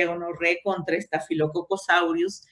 gonorrea contra Staphylococcus aureus.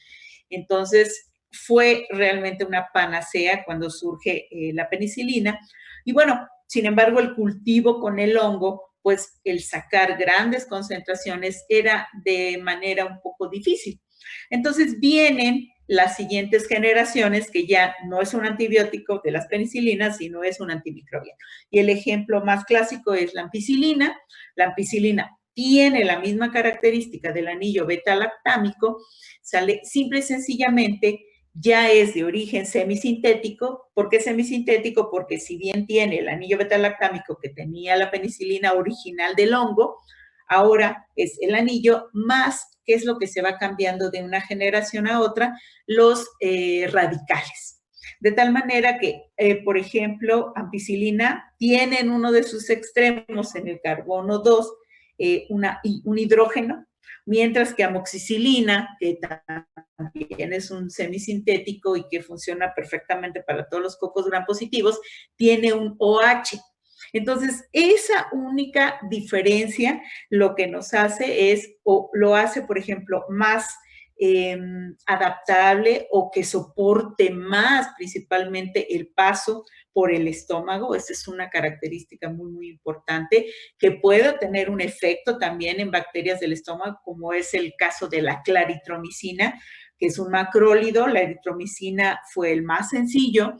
Entonces, fue realmente una panacea cuando surge la penicilina. Y bueno, sin embargo, el cultivo con el hongo, pues el sacar grandes concentraciones era de manera un poco difícil. Entonces vienen las siguientes generaciones que ya no es un antibiótico de las penicilinas, sino es un antimicrobiano. Y el ejemplo más clásico es la ampicilina. La ampicilina tiene la misma característica del anillo beta-lactámico, sale simple y sencillamente, ya es de origen semisintético. ¿Por qué semisintético? Porque si bien tiene el anillo beta-lactámico que tenía la penicilina original del hongo, ahora es el anillo más, ¿qué es lo que se va cambiando de una generación a otra? Los radicales. De tal manera que, por ejemplo, ampicilina tiene en uno de sus extremos, en el carbono 2, un hidrógeno, mientras que amoxicilina, que también es un semisintético y que funciona perfectamente para todos los cocos gram positivos, tiene un OH. Entonces, esa única diferencia lo que nos hace es, o lo hace, por ejemplo, más adaptable o que soporte más principalmente el paso por el estómago. Esa es una característica muy, muy importante que puede tener un efecto también en bacterias del estómago, como es el caso de la claritromicina, que es un macrólido. La eritromicina fue el más sencillo.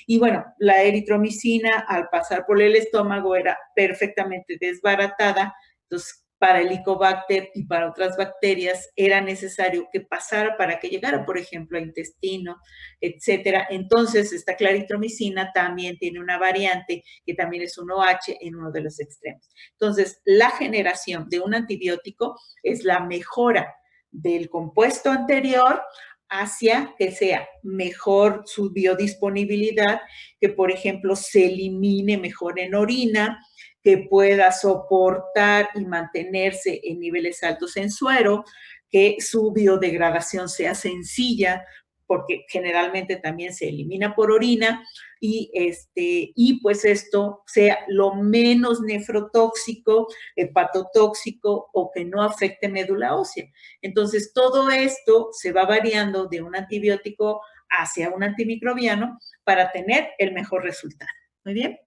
Y bueno, la eritromicina al pasar por el estómago era perfectamente desbaratada. Entonces, para el Helicobacter y para otras bacterias era necesario que pasara para que llegara, por ejemplo, a intestino, etcétera. Entonces, esta claritromicina también tiene una variante que también es un OH en uno de los extremos. Entonces, la generación de un antibiótico es la mejora del compuesto anterior hacia que sea mejor su biodisponibilidad, que por ejemplo se elimine mejor en orina, que pueda soportar y mantenerse en niveles altos en suero, que su biodegradación sea sencilla, porque generalmente también se elimina por orina, y pues esto sea lo menos nefrotóxico, hepatotóxico o que no afecte médula ósea. Entonces, todo esto se va variando de un antibiótico hacia un antimicrobiano para tener el mejor resultado. ¿Muy bien?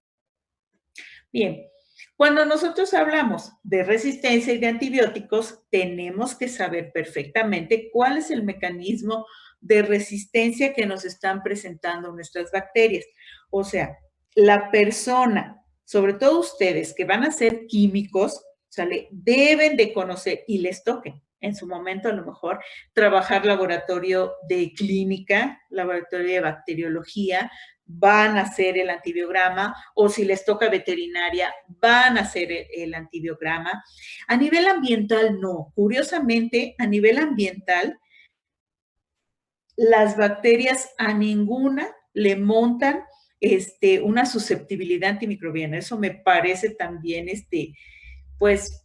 Bien. Cuando nosotros hablamos de resistencia y de antibióticos, tenemos que saber perfectamente cuál es el mecanismo de resistencia que nos están presentando nuestras bacterias. O sea, la persona, sobre todo ustedes que van a ser químicos, ¿sale? Deben de conocer y les toque en su momento a lo mejor trabajar laboratorio de clínica, laboratorio de bacteriología, van a hacer el antibiograma, o si les toca veterinaria, van a hacer el antibiograma. A nivel ambiental, no. Curiosamente, a nivel ambiental, las bacterias a ninguna le montan una susceptibilidad antimicrobiana. Eso me parece también, pues,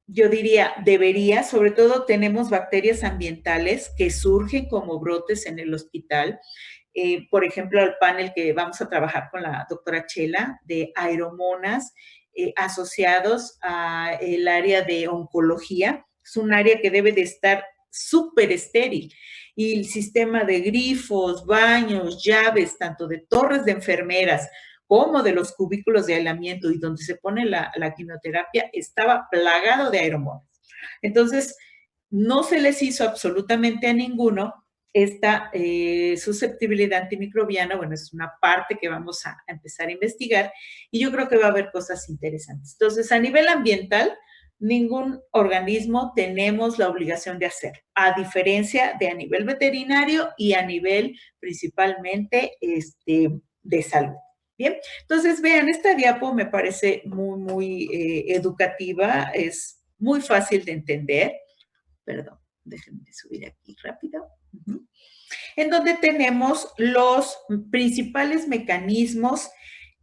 yo diría, debería. Sobre todo tenemos bacterias ambientales que surgen como brotes en el hospital. Por ejemplo, el panel que vamos a trabajar con la doctora Chela de aeromonas asociados al área de oncología. Es un área que debe de estar súper estéril. Y el sistema de grifos, baños, llaves, tanto de torres de enfermeras como de los cubículos de aislamiento y donde se pone la quimioterapia, estaba plagado de aeromonas. Entonces, no se les hizo absolutamente a ninguno esta susceptibilidad antimicrobiana. Bueno, es una parte que vamos a empezar a investigar y yo creo que va a haber cosas interesantes. Entonces, a nivel ambiental, ningún organismo tenemos la obligación de hacer, a diferencia de a nivel veterinario y a nivel principalmente de salud. Bien, entonces vean, esta diapo me parece muy, muy educativa, es muy fácil de entender. Perdón, déjenme subir aquí rápido. En donde tenemos los principales mecanismos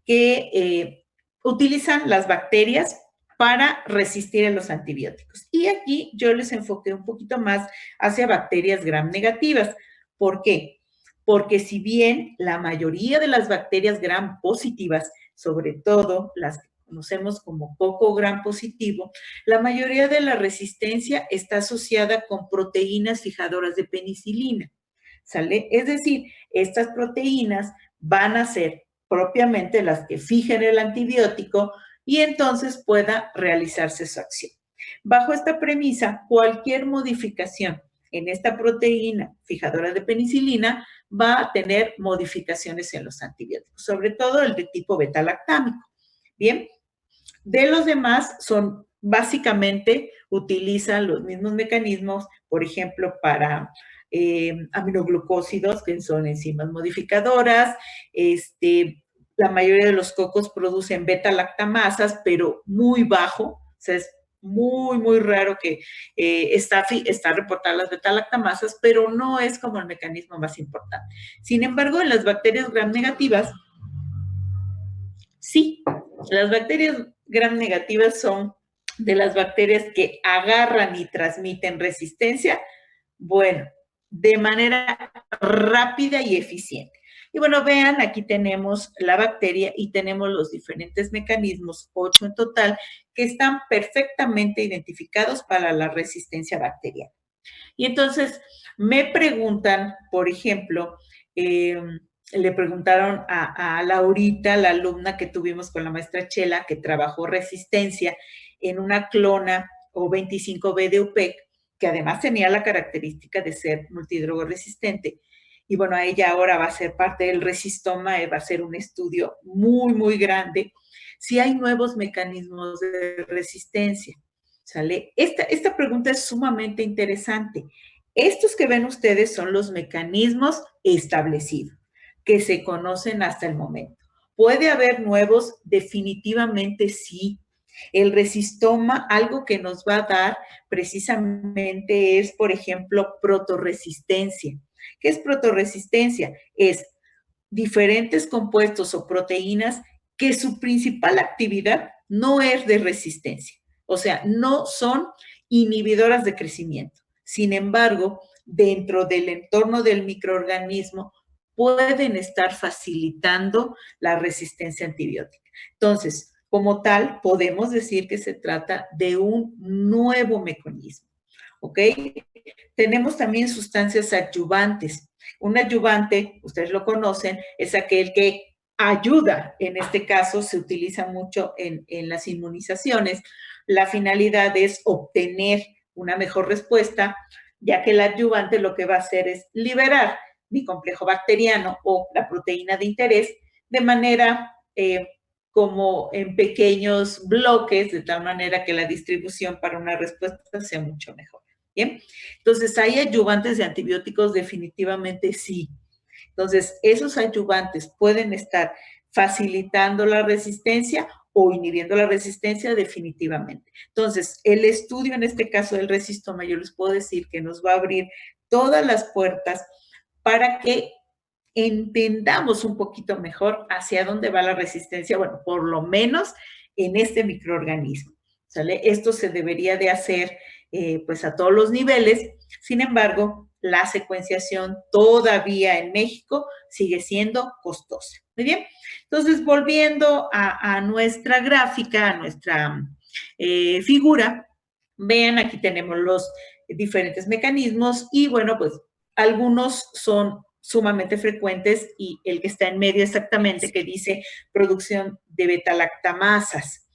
que utilizan las bacterias para resistir a los antibióticos. Y aquí yo les enfoqué un poquito más hacia bacterias gram negativas. ¿Por qué? Porque si bien la mayoría de las bacterias gram positivas, sobre todo las conocemos como coco gram positivo, la mayoría de la resistencia está asociada con proteínas fijadoras de penicilina, ¿sale? Es decir, estas proteínas van a ser propiamente las que fijen el antibiótico y entonces pueda realizarse su acción. Bajo esta premisa, cualquier modificación en esta proteína fijadora de penicilina va a tener modificaciones en los antibióticos, sobre todo el de tipo beta-lactámico. Bien, de los demás son básicamente utilizan los mismos mecanismos, por ejemplo, para aminoglucósidos, que son enzimas modificadoras. La mayoría de los cocos producen beta-lactamasas, pero muy bajo, o sea, es muy, muy raro que está reportada las beta-lactamasas, pero no es como el mecanismo más importante. Sin embargo, en las bacterias gram negativas, sí, las bacterias gram negativas son de las bacterias que agarran y transmiten resistencia, bueno, de manera rápida y eficiente. Y bueno, vean, aquí tenemos la bacteria y tenemos los diferentes mecanismos, 8 en total, que están perfectamente identificados para la resistencia bacteriana. Y entonces me preguntan, por ejemplo, le preguntaron a Laurita, la alumna que tuvimos con la maestra Chela, que trabajó resistencia en una clona O25B de UPEC, que además tenía la característica de ser multidrogoresistente. Y bueno, a ella ahora va a ser parte del resistoma, va a ser un estudio muy, muy grande. Si hay nuevos mecanismos de resistencia, ¿sale? Esta pregunta es sumamente interesante. Estos que ven ustedes son los mecanismos establecidos, que se conocen hasta el momento. ¿Puede haber nuevos? Definitivamente sí. El resistoma, algo que nos va a dar precisamente es, por ejemplo, protorresistencia. ¿Qué es protorresistencia? Es diferentes compuestos o proteínas que su principal actividad no es de resistencia. O sea, no son inhibidoras de crecimiento. Sin embargo, dentro del entorno del microorganismo pueden estar facilitando la resistencia antibiótica. Entonces, como tal, podemos decir que se trata de un nuevo mecanismo. ¿Ok? Tenemos también sustancias adyuvantes. Un adyuvante, ustedes lo conocen, es aquel que ayuda. En este caso se utiliza mucho en las inmunizaciones. La finalidad es obtener una mejor respuesta, ya que el adyuvante lo que va a hacer es liberar mi complejo bacteriano o la proteína de interés de manera como en pequeños bloques, de tal manera que la distribución para una respuesta sea mucho mejor. ¿Bien? Entonces, ¿hay adyuvantes de antibióticos? Definitivamente sí. Entonces, esos adyuvantes pueden estar facilitando la resistencia o inhibiendo la resistencia definitivamente. Entonces, el estudio en este caso del resistoma, yo les puedo decir que nos va a abrir todas las puertas para que entendamos un poquito mejor hacia dónde va la resistencia, bueno, por lo menos en este microorganismo, ¿sale? Esto se debería de hacer pues a todos los niveles. Sin embargo, la secuenciación todavía en México sigue siendo costosa. Muy bien. Entonces, volviendo a nuestra gráfica, a nuestra figura, vean, aquí tenemos los diferentes mecanismos y bueno, pues algunos son sumamente frecuentes y el que está en medio exactamente que dice producción de beta-lactamasas.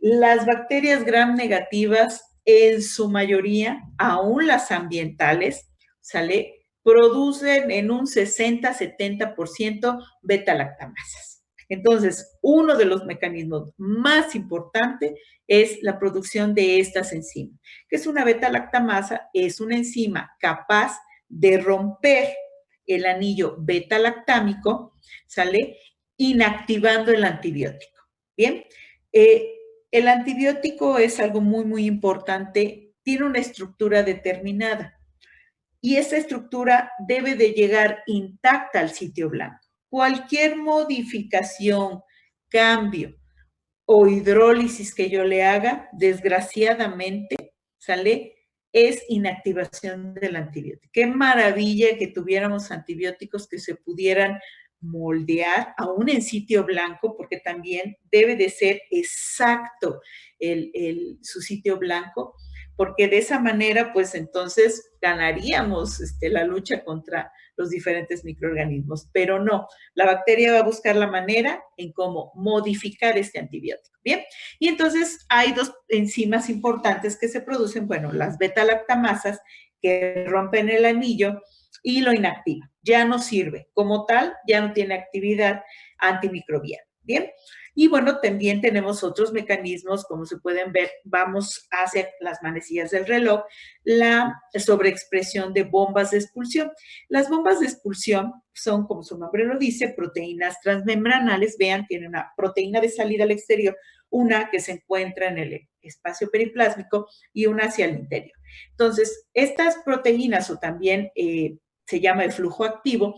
Las bacterias gram negativas, en su mayoría, aún las ambientales, ¿sale? Producen en un 60-70% beta-lactamasas. Entonces, uno de los mecanismos más importantes es la producción de estas enzimas. ¿Qué es una beta-lactamasa? Es una enzima capaz de romper el anillo beta-lactámico, ¿sale? Inactivando el antibiótico. Bien, el antibiótico es algo muy, muy importante, tiene una estructura determinada y esa estructura debe de llegar intacta al sitio blanco. Cualquier modificación, cambio o hidrólisis que yo le haga, desgraciadamente, ¿sale? Es inactivación del antibiótico. Qué maravilla que tuviéramos antibióticos que se pudieran moldear, aún en sitio blanco, porque también debe de ser exacto su sitio blanco, porque de esa manera, pues entonces ganaríamos la lucha contra los diferentes microorganismos, pero no, la bacteria va a buscar la manera en cómo modificar este antibiótico, ¿bien? Y entonces hay dos enzimas importantes que se producen, bueno, las beta-lactamasas que rompen el anillo y lo inactiva, ya no sirve, como tal, ya no tiene actividad antimicrobiana, ¿bien? Y bueno, también tenemos otros mecanismos, como se pueden ver, vamos hacia las manecillas del reloj, la sobreexpresión de bombas de expulsión. Las bombas de expulsión son, como su nombre lo dice, proteínas transmembranales. Vean, tiene una proteína de salida al exterior, una que se encuentra en el espacio periplásmico y una hacia el interior. Entonces, estas proteínas, o también se llama el flujo activo,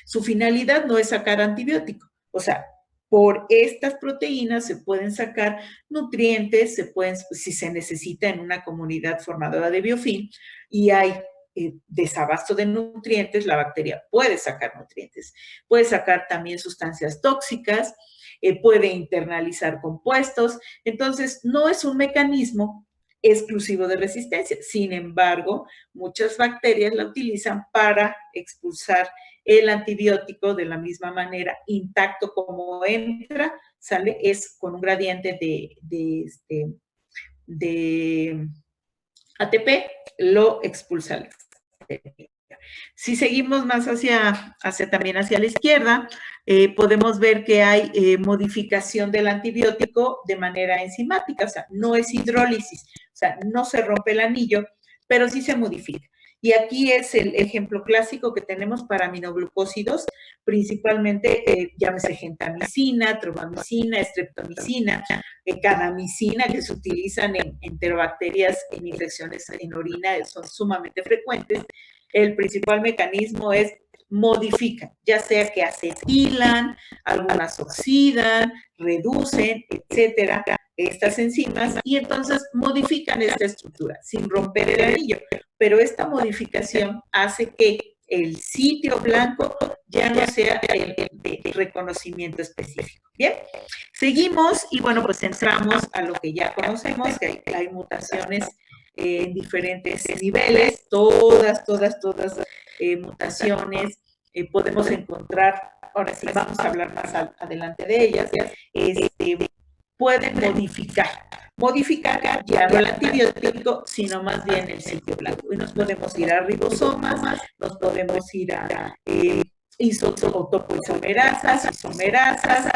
su finalidad no es sacar antibiótico, o sea, por estas proteínas se pueden sacar nutrientes, se pueden, si se necesita en una comunidad formadora de biofilm y hay desabasto de nutrientes, la bacteria puede sacar nutrientes, puede sacar también sustancias tóxicas, puede internalizar compuestos, entonces no es un mecanismo exclusivo de resistencia. Sin embargo, muchas bacterias la utilizan para expulsar el antibiótico de la misma manera, intacto como entra, sale, es con un gradiente de ATP, lo expulsa la bacteria. Si seguimos más también hacia la izquierda, podemos ver que hay modificación del antibiótico de manera enzimática, o sea, no es hidrólisis, o sea, no se rompe el anillo, pero sí se modifica. Y aquí es el ejemplo clásico que tenemos para aminoglucósidos, principalmente llámese gentamicina, tromamicina, streptomicina, kanamicina, que se utilizan en enterobacterias en infecciones en orina, son sumamente frecuentes. El principal mecanismo es modifican, ya sea que acetilan, algunas oxidan, reducen, etcétera, estas enzimas, y entonces modifican esta estructura sin romper el anillo. Pero esta modificación hace que el sitio blanco ya no sea el de reconocimiento específico. Bien, seguimos y bueno, pues entramos a lo que ya conocemos, que hay mutaciones en diferentes niveles, todas mutaciones podemos encontrar, ahora sí vamos a hablar más adelante de ellas, pueden modificar ya no el antibiótico, sino más bien el sitio blanco. Y nos podemos ir a ribosomas, nos podemos ir a topoisomerasas, isomerasas,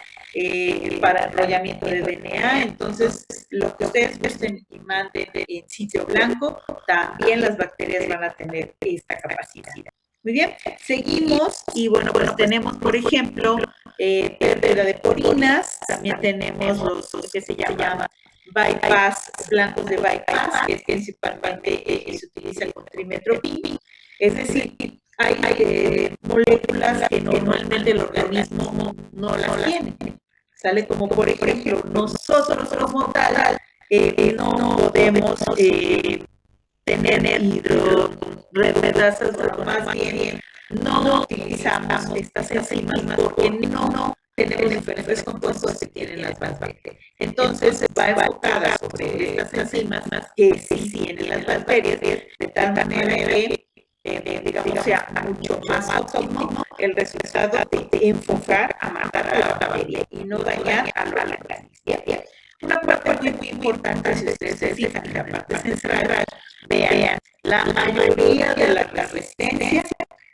para enrollamiento de DNA. Entonces, lo que ustedes gusten y manden en sitio blanco, también las bacterias van a tener esta capacidad. Muy bien, seguimos y bueno, pues tenemos, por ejemplo, pérdida de porinas, también tenemos los que se llaman bypass, blancos de bypass, que es principalmente se utiliza con trimetropin, es decir, hay moléculas que normalmente el organismo no las tiene. Sale como, por ejemplo, nosotros como tal no podemos tener hidroredasas, o más bien no utilizamos estas enzimas porque no tenemos diferentes compuestos que tienen las bacterias. Entonces va enfocada sobre estas enzimas que sí tienen las bacterias, de tal manera que digamos, sea mucho más óptimo el resultado de enfocar a matar a la bacteria y no dañar al organismo. Una parte muy importante, si ustedes se fijan en la parte central, vean, la mayoría de la resistencia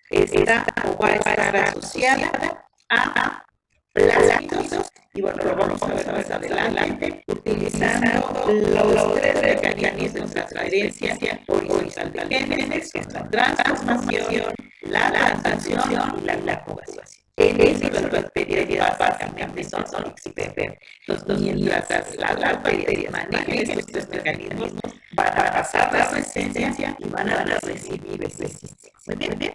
está o va a estar asociada a plásmidos, y bueno, lo vamos a ver más adelante, utilizando los tres mecanismos de transferencia horizontal de genes, que es la transformación, la translación y la conjugación. En eso las bacterias básicamente son expertos. Mientras las bacterias manejen estos tres mecanismos, van a pasar la resistencia y van a recibir resistencia. Muy bien.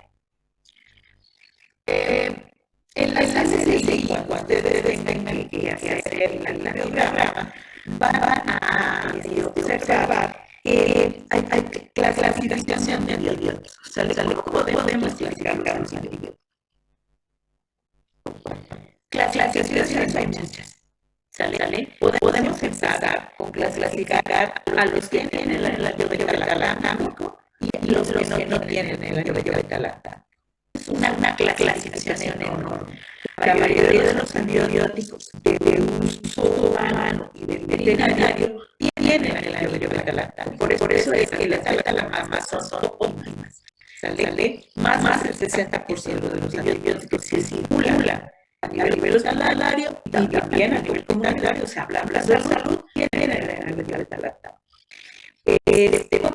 En la CCI, cuando ustedes tengan que hacer el programa, van a observar que hay clasificación de antibióticos. ¿Cómo podemos clasificar los antibióticos? Clasificaciones hay muchas. ¿Sale? Podemos empezar con clasificar a los que tienen el anillo beta-lactámico y los que no tienen el anillo beta-lactámico. Es una clasificación enorme. La mayoría de los antibióticos de uso humano y del veterinario tienen el anillo beta-lactámico. Por eso es que las beta-lactamas son óptimas. ¿Sale? Más del 60% de los antibióticos se circulan a nivel hospitalario y también a nivel comunitario. O sea, hablas de salud, tienen el anillo beta-lactámico.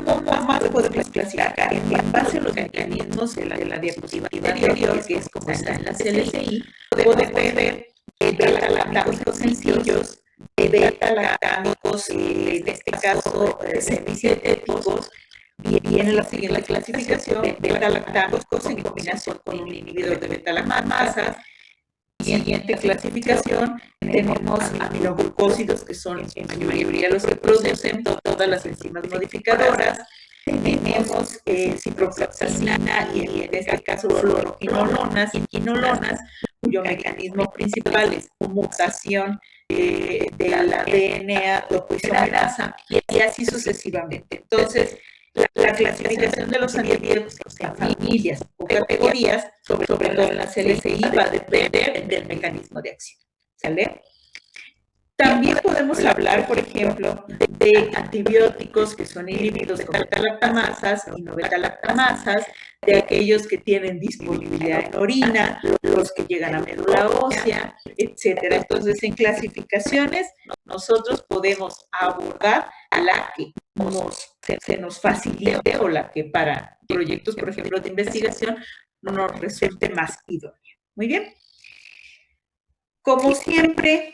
¿Cómo más podemos clasificar? En base a los mecanismos de la diapositiva anterior, que es como está en la CLCI, podemos ver beta-lactámicos sencillos, beta-lactámicos, en este caso, semisintéticos. Viene la siguiente clasificación, beta-lactámicos en combinación con un inhibidor de beta-lactamasas. Siguiente clasificación, tenemos aminoglucósidos, que son en su mayoría los que producen todas las enzimas modificadoras. Tenemos ciprofloxacina y en este caso fluoroquinolonas y quinolonas, cuyo mecanismo principal es mutación de la DNA topoisomerasa y así sucesivamente. Entonces, la clasificación de los antibióticos en familias o categorías, sobre todo en la CLCI, va a depender del mecanismo de acción. ¿Sale? También podemos hablar, por ejemplo, de antibióticos que son inhibidos con beta-lactamasas y no beta-lactamasas, de aquellos que tienen disponibilidad en orina, los que llegan a médula ósea, etcétera. Entonces, en clasificaciones, nosotros podemos abordar la que se nos facilite o la que para proyectos, por ejemplo, de investigación, nos resulte más idónea. Muy bien. Como siempre,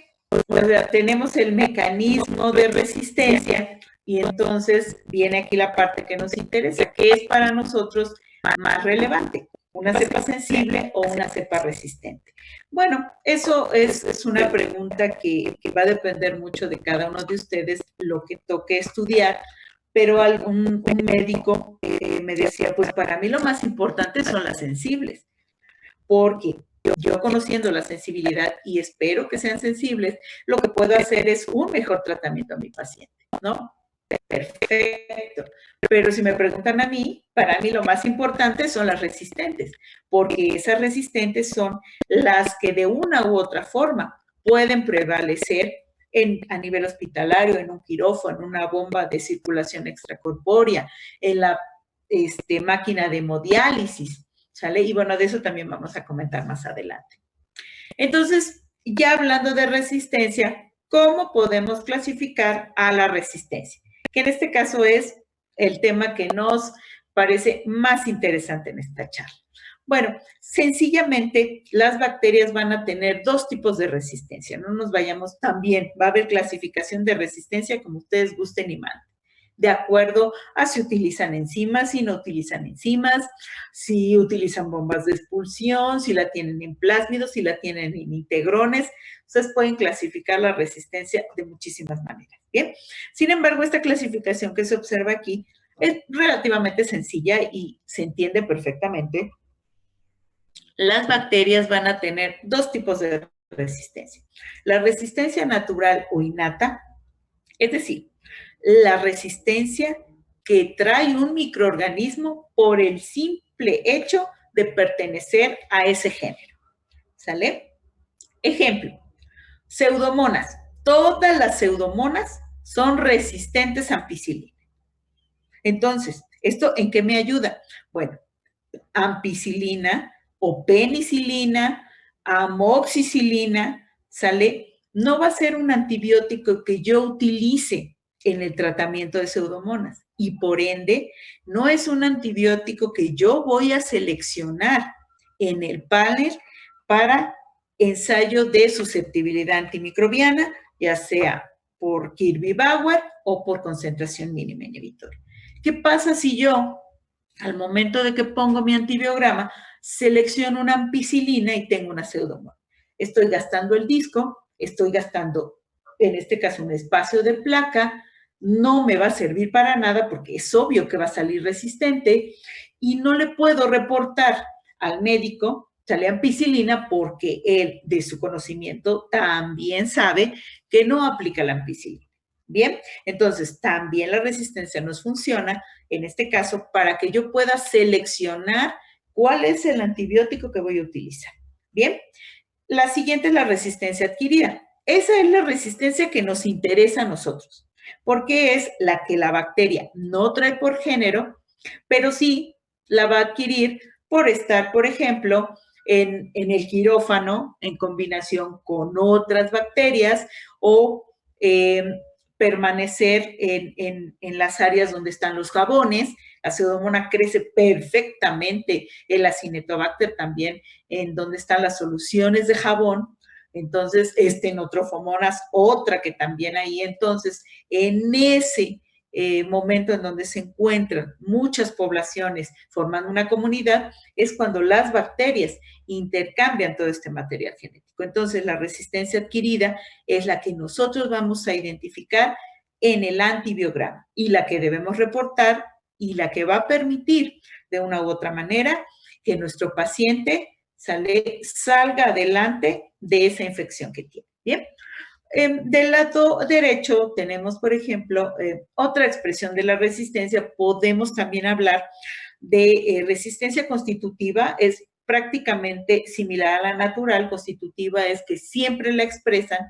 tenemos el mecanismo de resistencia y entonces viene aquí la parte que nos interesa, que es para nosotros más relevante, una cepa sensible o una cepa resistente. Bueno, eso es una pregunta que va a depender mucho de cada uno de ustedes, lo que toque estudiar, pero un médico me decía, pues para mí lo más importante son las sensibles, porque yo conociendo la sensibilidad y espero que sean sensibles, lo que puedo hacer es un mejor tratamiento a mi paciente, ¿no? Perfecto. Pero si me preguntan a mí, para mí lo más importante son las resistentes, porque esas resistentes son las que de una u otra forma pueden prevalecer a nivel hospitalario, en un quirófano, en una bomba de circulación extracorpórea, en la máquina de hemodiálisis, ¿sale? Y bueno, de eso también vamos a comentar más adelante. Entonces, ya hablando de resistencia, ¿cómo podemos clasificar a la resistencia? Que en este caso es el tema que nos parece más interesante en esta charla. Bueno, sencillamente las bacterias van a tener dos tipos de resistencia, no nos vayamos tan bien, va a haber clasificación de resistencia como ustedes gusten y manden, de acuerdo a si utilizan enzimas, si no utilizan enzimas, si utilizan bombas de expulsión, si la tienen en plásmidos, si la tienen en integrones. Ustedes pueden clasificar la resistencia de muchísimas maneras, ¿bien? Sin embargo, esta clasificación que se observa aquí es relativamente sencilla y se entiende perfectamente. Las bacterias van a tener dos tipos de resistencia. La resistencia natural o innata, es decir, la resistencia que trae un microorganismo por el simple hecho de pertenecer a ese género. ¿Sale? Ejemplo, pseudomonas. Todas las pseudomonas son resistentes a ampicilina. Entonces, ¿esto en qué me ayuda? Bueno, ampicilina o penicilina, amoxicilina, ¿sale? No va a ser un antibiótico que yo utilice en el tratamiento de pseudomonas y por ende no es un antibiótico que yo voy a seleccionar en el panel para ensayo de susceptibilidad antimicrobiana, ya sea por Kirby-Bauer o por concentración mínima inhibitoria. ¿Qué pasa si yo, al momento de que pongo mi antibiograma, selecciono una ampicilina y tengo una pseudomona? Estoy gastando el disco, estoy gastando, en este caso, un espacio de placa, no me va a servir para nada porque es obvio que va a salir resistente y no le puedo reportar al médico, sale ampicilina porque él, de su conocimiento, también sabe que no aplica la ampicilina. Bien, entonces también la resistencia nos funciona, en este caso, para que yo pueda seleccionar cuál es el antibiótico que voy a utilizar. Bien, la siguiente es la resistencia adquirida. Esa es la resistencia que nos interesa a nosotros, porque es la que la bacteria no trae por género, pero sí la va a adquirir por estar, por ejemplo, en el quirófano en combinación con otras bacterias o permanecer en las áreas donde están los jabones. La pseudomonas crece perfectamente, el Acinetobacter también, en donde están las soluciones de jabón. Entonces, Notrofomonas, otra que también ahí, entonces, en ese momento en donde se encuentran muchas poblaciones formando una comunidad, es cuando las bacterias intercambian todo este material genético. Entonces, la resistencia adquirida es la que nosotros vamos a identificar en el antibiograma y la que debemos reportar y la que va a permitir de una u otra manera que nuestro paciente salga adelante de esa infección que tiene. Bien. Del lado derecho tenemos, por ejemplo, otra expresión de la resistencia. Podemos también hablar de resistencia constitutiva. Es prácticamente similar a la natural. Constitutiva es que siempre la expresan,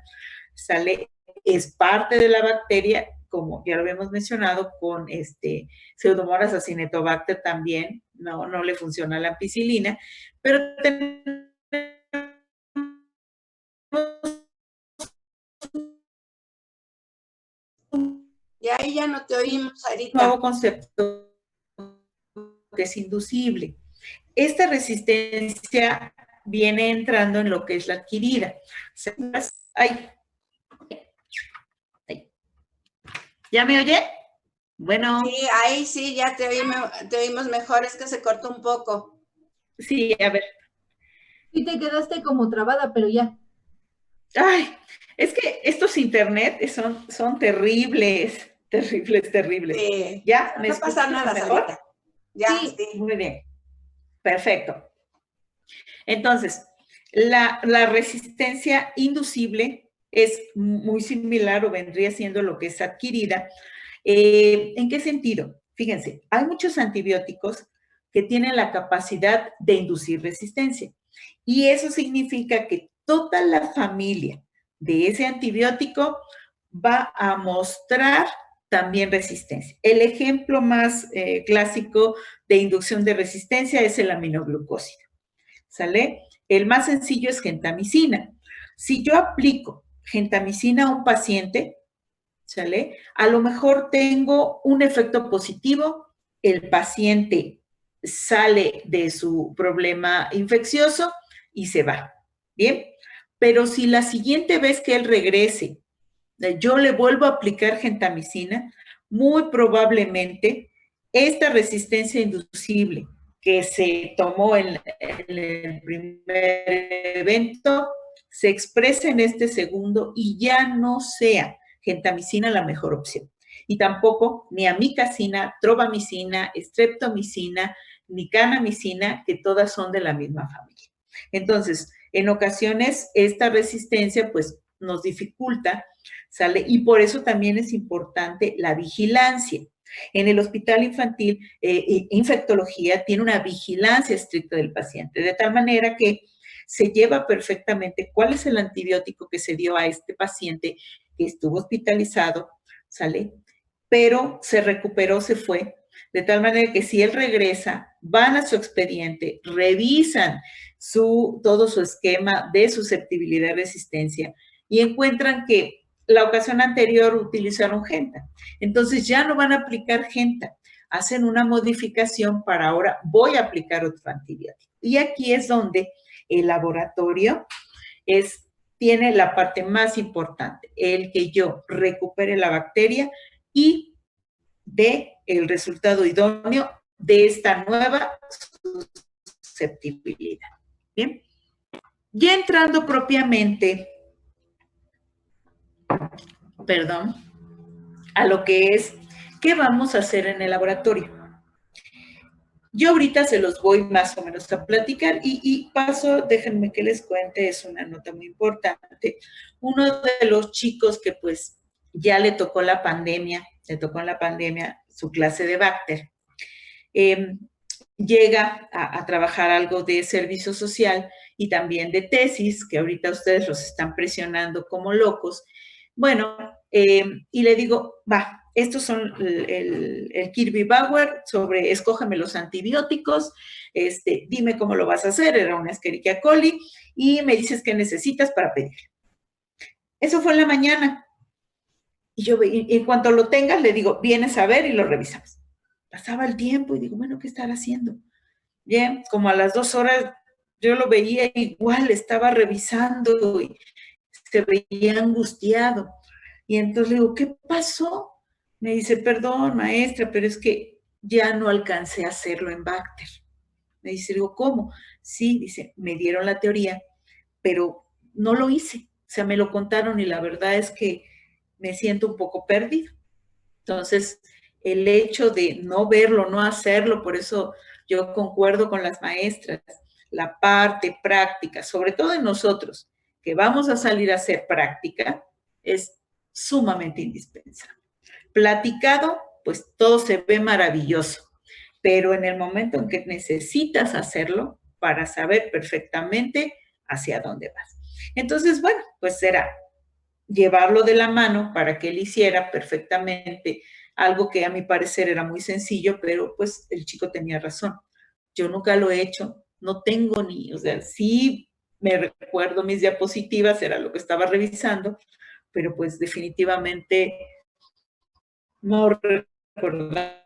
es parte de la bacteria, como ya lo habíamos mencionado, con Pseudomonas acinetobacter también, no le funciona la ampicilina, pero tenemos Y ahí ya no te oímos, Sarita. Nuevo concepto que es inducible. Esta resistencia viene entrando en lo que es la adquirida. Ay. ¿Ya me oye? Bueno. Sí, ahí sí, ya te oímos mejor, es que se cortó un poco. Sí, a ver. Sí, te quedaste como trabada, pero ya. Ay, es que estos internet son terribles, terribles. Sí. ¿Ya? No pasa nada, mejor? Sarita. Ya, Sí, muy bien. Perfecto. Entonces, la resistencia inducible es muy similar o vendría siendo lo que es adquirida. ¿En qué sentido? Fíjense, hay muchos antibióticos que tienen la capacidad de inducir resistencia. Y eso significa que toda la familia de ese antibiótico va a mostrar también resistencia. El ejemplo más clásico de inducción de resistencia es el aminoglucósido. ¿Sale? El más sencillo es gentamicina. Si yo aplico gentamicina a un paciente, ¿sale? A lo mejor tengo un efecto positivo, el paciente sale de su problema infeccioso y se va, ¿bien? Pero si la siguiente vez que él regrese, yo le vuelvo a aplicar gentamicina, muy probablemente esta resistencia inducible que se tomó en el primer evento se expresa en este segundo y ya no sea gentamicina la mejor opción. Y tampoco ni amikacina, trovamicina, streptomicina, ni canamicina, que todas son de la misma familia. Entonces, en ocasiones, esta resistencia, pues, nos dificulta, ¿sale? Y por eso también es importante la vigilancia. En el hospital infantil, infectología tiene una vigilancia estricta del paciente, de tal manera que se lleva perfectamente cuál es el antibiótico que se dio a este paciente que estuvo hospitalizado, ¿sale? Pero se recuperó, se fue, de tal manera que si él regresa, van a su expediente, revisan todo su esquema de susceptibilidad y resistencia y encuentran que la ocasión anterior utilizaron Genta. Entonces ya no van a aplicar Genta, hacen una modificación para ahora voy a aplicar otro antibiótico. Y aquí es donde el laboratorio tiene la parte más importante, el que yo recupere la bacteria y dé el resultado idóneo de esta nueva susceptibilidad. Bien. Ya entrando propiamente, a lo que es, ¿qué vamos a hacer en el laboratorio? yo ahorita se los voy más o menos a platicar y paso, déjenme que les cuente, es una nota muy importante. Uno de los chicos que pues ya le tocó en la pandemia su clase de Bacter, llega a trabajar algo de servicio social y también de tesis, que ahorita ustedes los están presionando como locos. Bueno, y le digo, va, estos son el Kirby Bauer sobre escógeme los antibióticos, dime cómo lo vas a hacer, era una Escherichia coli, y me dices qué necesitas para pedir. Eso fue en la mañana. Y yo, en cuanto lo tengas, le digo, vienes a ver y lo revisamos. Pasaba el tiempo y digo, bueno, ¿qué estará haciendo? Bien, como a las 2 horas yo lo veía igual, estaba revisando y se veía angustiado. Y entonces le digo, ¿qué pasó? Me dice, perdón, maestra, pero es que ya no alcancé a hacerlo en Bacter. Me dice, digo, ¿cómo? Sí, dice, me dieron la teoría, pero no lo hice. O sea, me lo contaron y la verdad es que me siento un poco perdido. Entonces, el hecho de no verlo, no hacerlo, por eso yo concuerdo con las maestras, la parte práctica, sobre todo en nosotros, que vamos a salir a hacer práctica, es sumamente indispensable. Platicado, pues todo se ve maravilloso, pero en el momento en que necesitas hacerlo para saber perfectamente hacia dónde vas. Entonces, bueno, pues será llevarlo de la mano para que él hiciera perfectamente algo que a mi parecer era muy sencillo, pero pues el chico tenía razón. Yo nunca lo he hecho, no tengo ni, o sea, sí me recuerdo mis diapositivas, era lo que estaba revisando, pero pues definitivamente no recordaba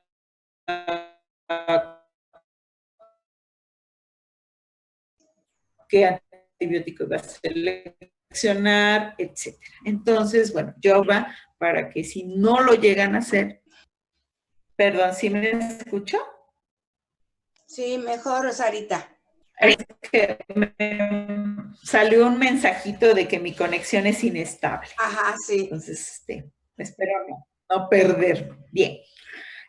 qué antibiótico iba a seleccionar, etcétera. Entonces, bueno, yo va para que si no lo llegan a hacer, perdón, ¿sí me escuchó? Sí, mejor, Sarita. Es que me salió un mensajito de que mi conexión es inestable. Ajá, sí. Entonces, espero no perder. Bien.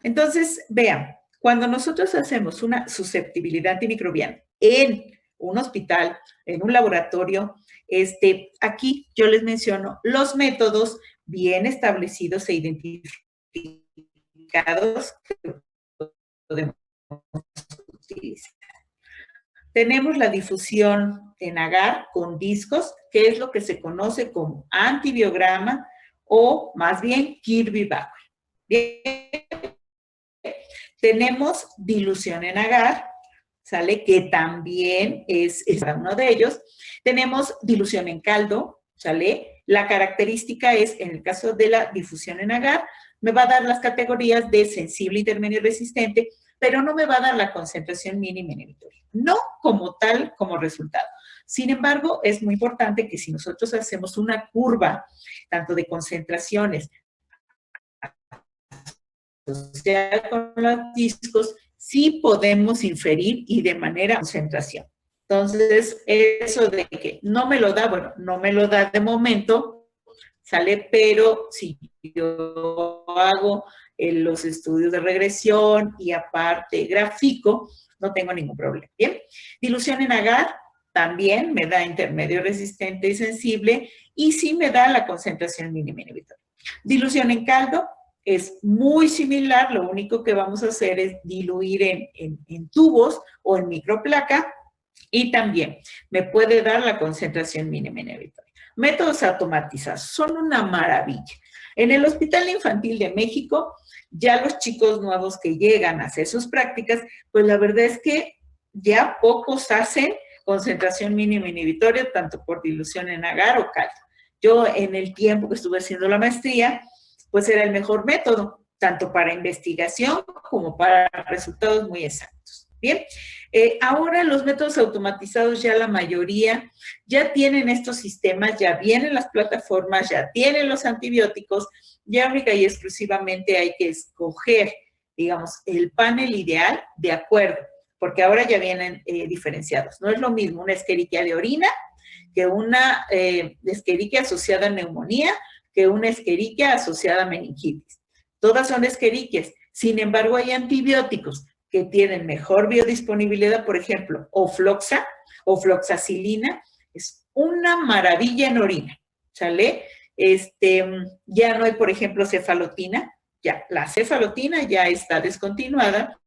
Entonces, vean, cuando nosotros hacemos una susceptibilidad antimicrobiana en un hospital, en un laboratorio, aquí yo les menciono los métodos bien establecidos e identificados que podemos utilizar. Tenemos la difusión en agar con discos, que es lo que se conoce como antibiograma o más bien Kirby Bauer. Bien. Tenemos dilución en agar, ¿sale? Que también es uno de ellos. Tenemos dilución en caldo, ¿sale? La característica es, en el caso de la difusión en agar, me va a dar las categorías de sensible, intermedio y resistente, pero no me va a dar la concentración mínima inhibitoria. No como tal, como resultado. Sin embargo, es muy importante que si nosotros hacemos una curva, tanto de concentraciones, asociada con los discos, sí podemos inferir y de manera concentración. Entonces, eso de que no me lo da, bueno, no me lo da de momento, ¿sale? Pero si yo hago los estudios de regresión y aparte grafico, no tengo ningún problema. Bien, dilución en agar también me da intermedio resistente y sensible y sí me da la concentración mínima inhibitoria. Dilución en caldo es muy similar, lo único que vamos a hacer es diluir en tubos o en microplaca y también me puede dar la concentración mínima inhibitoria. Métodos automatizados son una maravilla. En el Hospital Infantil de México, ya los chicos nuevos que llegan a hacer sus prácticas, pues la verdad es que ya pocos hacen concentración mínima inhibitoria, tanto por dilución en agar o caldo. Yo en el tiempo que estuve haciendo la maestría, pues era el mejor método, tanto para investigación como para resultados muy exactos. Bien, ahora los métodos automatizados ya la mayoría ya tienen estos sistemas, ya vienen las plataformas, ya tienen los antibióticos, ya única y exclusivamente hay que escoger, digamos, el panel ideal de acuerdo, porque ahora ya vienen diferenciados. No es lo mismo una Escherichia de orina que una Escherichia asociada a neumonía, que una Escherichia asociada a meningitis. Todas son Escherichias. Sin embargo, hay antibióticos que tienen mejor biodisponibilidad, por ejemplo, ofloxa o floxacilina, es una maravilla en orina, ¿sale? Ya no hay, por ejemplo, cefalotina, ya la cefalotina ya está descontinuada,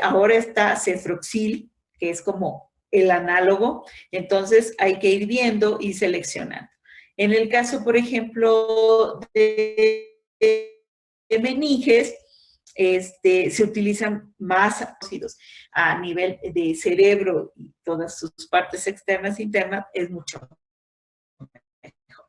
ahora está cefroxil, que es como el análogo, entonces hay que ir viendo y seleccionando. En el caso, por ejemplo, de meninges, se utilizan más ácidos a nivel de cerebro y todas sus partes externas e internas, es mucho mejor.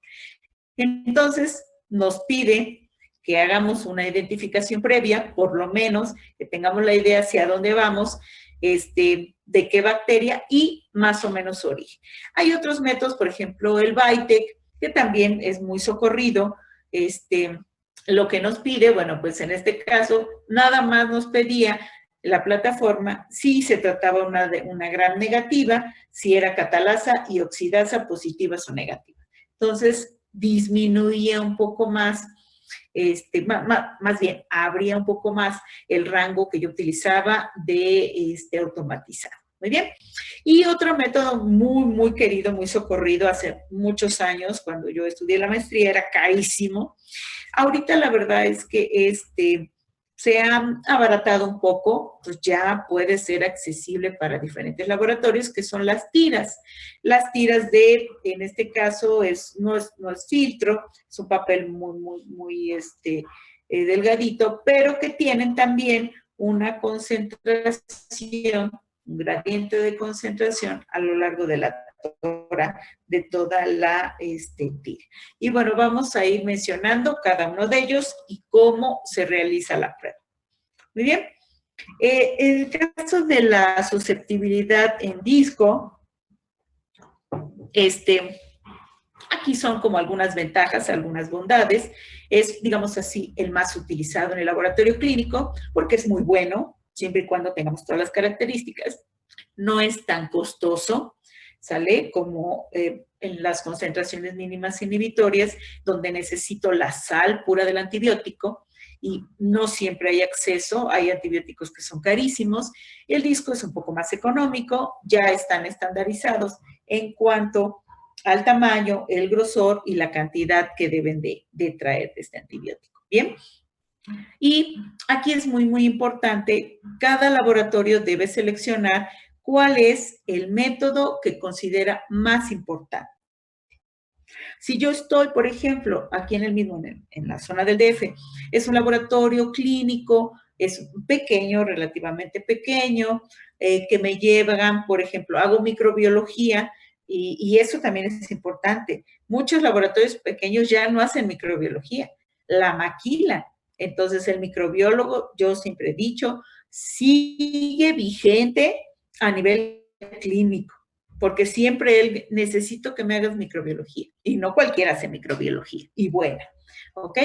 Entonces, nos pide que hagamos una identificación previa, por lo menos que tengamos la idea hacia dónde vamos, de qué bacteria y más o menos su origen. Hay otros métodos, por ejemplo, el VITEC, que también es muy socorrido. Lo que nos pide, bueno, pues en este caso, nada más nos pedía la plataforma si se trataba de una gram negativa, si era catalasa y oxidasa positivas o negativas. Entonces, disminuía un poco más, más bien, abría un poco más el rango que yo utilizaba de automatizar. Muy bien. Y otro método muy, muy querido, muy socorrido hace muchos años, cuando yo estudié la maestría, era carísimo. Ahorita la verdad es que se ha abaratado un poco, pues ya puede ser accesible para diferentes laboratorios, que son las tiras. Las tiras en este caso, no es filtro, es un papel muy, muy, muy delgadito, pero que tienen también una concentración, un gradiente de concentración a lo largo de la tora de toda la tira. Y bueno, vamos a ir mencionando cada uno de ellos y cómo se realiza la prueba. Muy bien. En el caso de la susceptibilidad en disco, aquí son como algunas ventajas, algunas bondades. Es, digamos así, el más utilizado en el laboratorio clínico porque es muy bueno, siempre y cuando tengamos todas las características. No es tan costoso, ¿sale? Como en las concentraciones mínimas inhibitorias, donde necesito la sal pura del antibiótico y no siempre hay acceso, hay antibióticos que son carísimos. El disco es un poco más económico, ya están estandarizados en cuanto al tamaño, el grosor y la cantidad que deben de traer de este antibiótico. ¿Bien? Y aquí es muy, muy importante, cada laboratorio debe seleccionar cuál es el método que considera más importante. Si yo estoy, por ejemplo, aquí en el mismo, en la zona del DF, es un laboratorio clínico, es pequeño, relativamente pequeño, que me llevan, por ejemplo, hago microbiología, y eso también es importante. Muchos laboratorios pequeños ya no hacen microbiología, la maquilan. Entonces, el microbiólogo, yo siempre he dicho, sigue vigente a nivel clínico, porque siempre él, necesito que me hagas microbiología, y no cualquiera hace microbiología, y buena, ¿ok?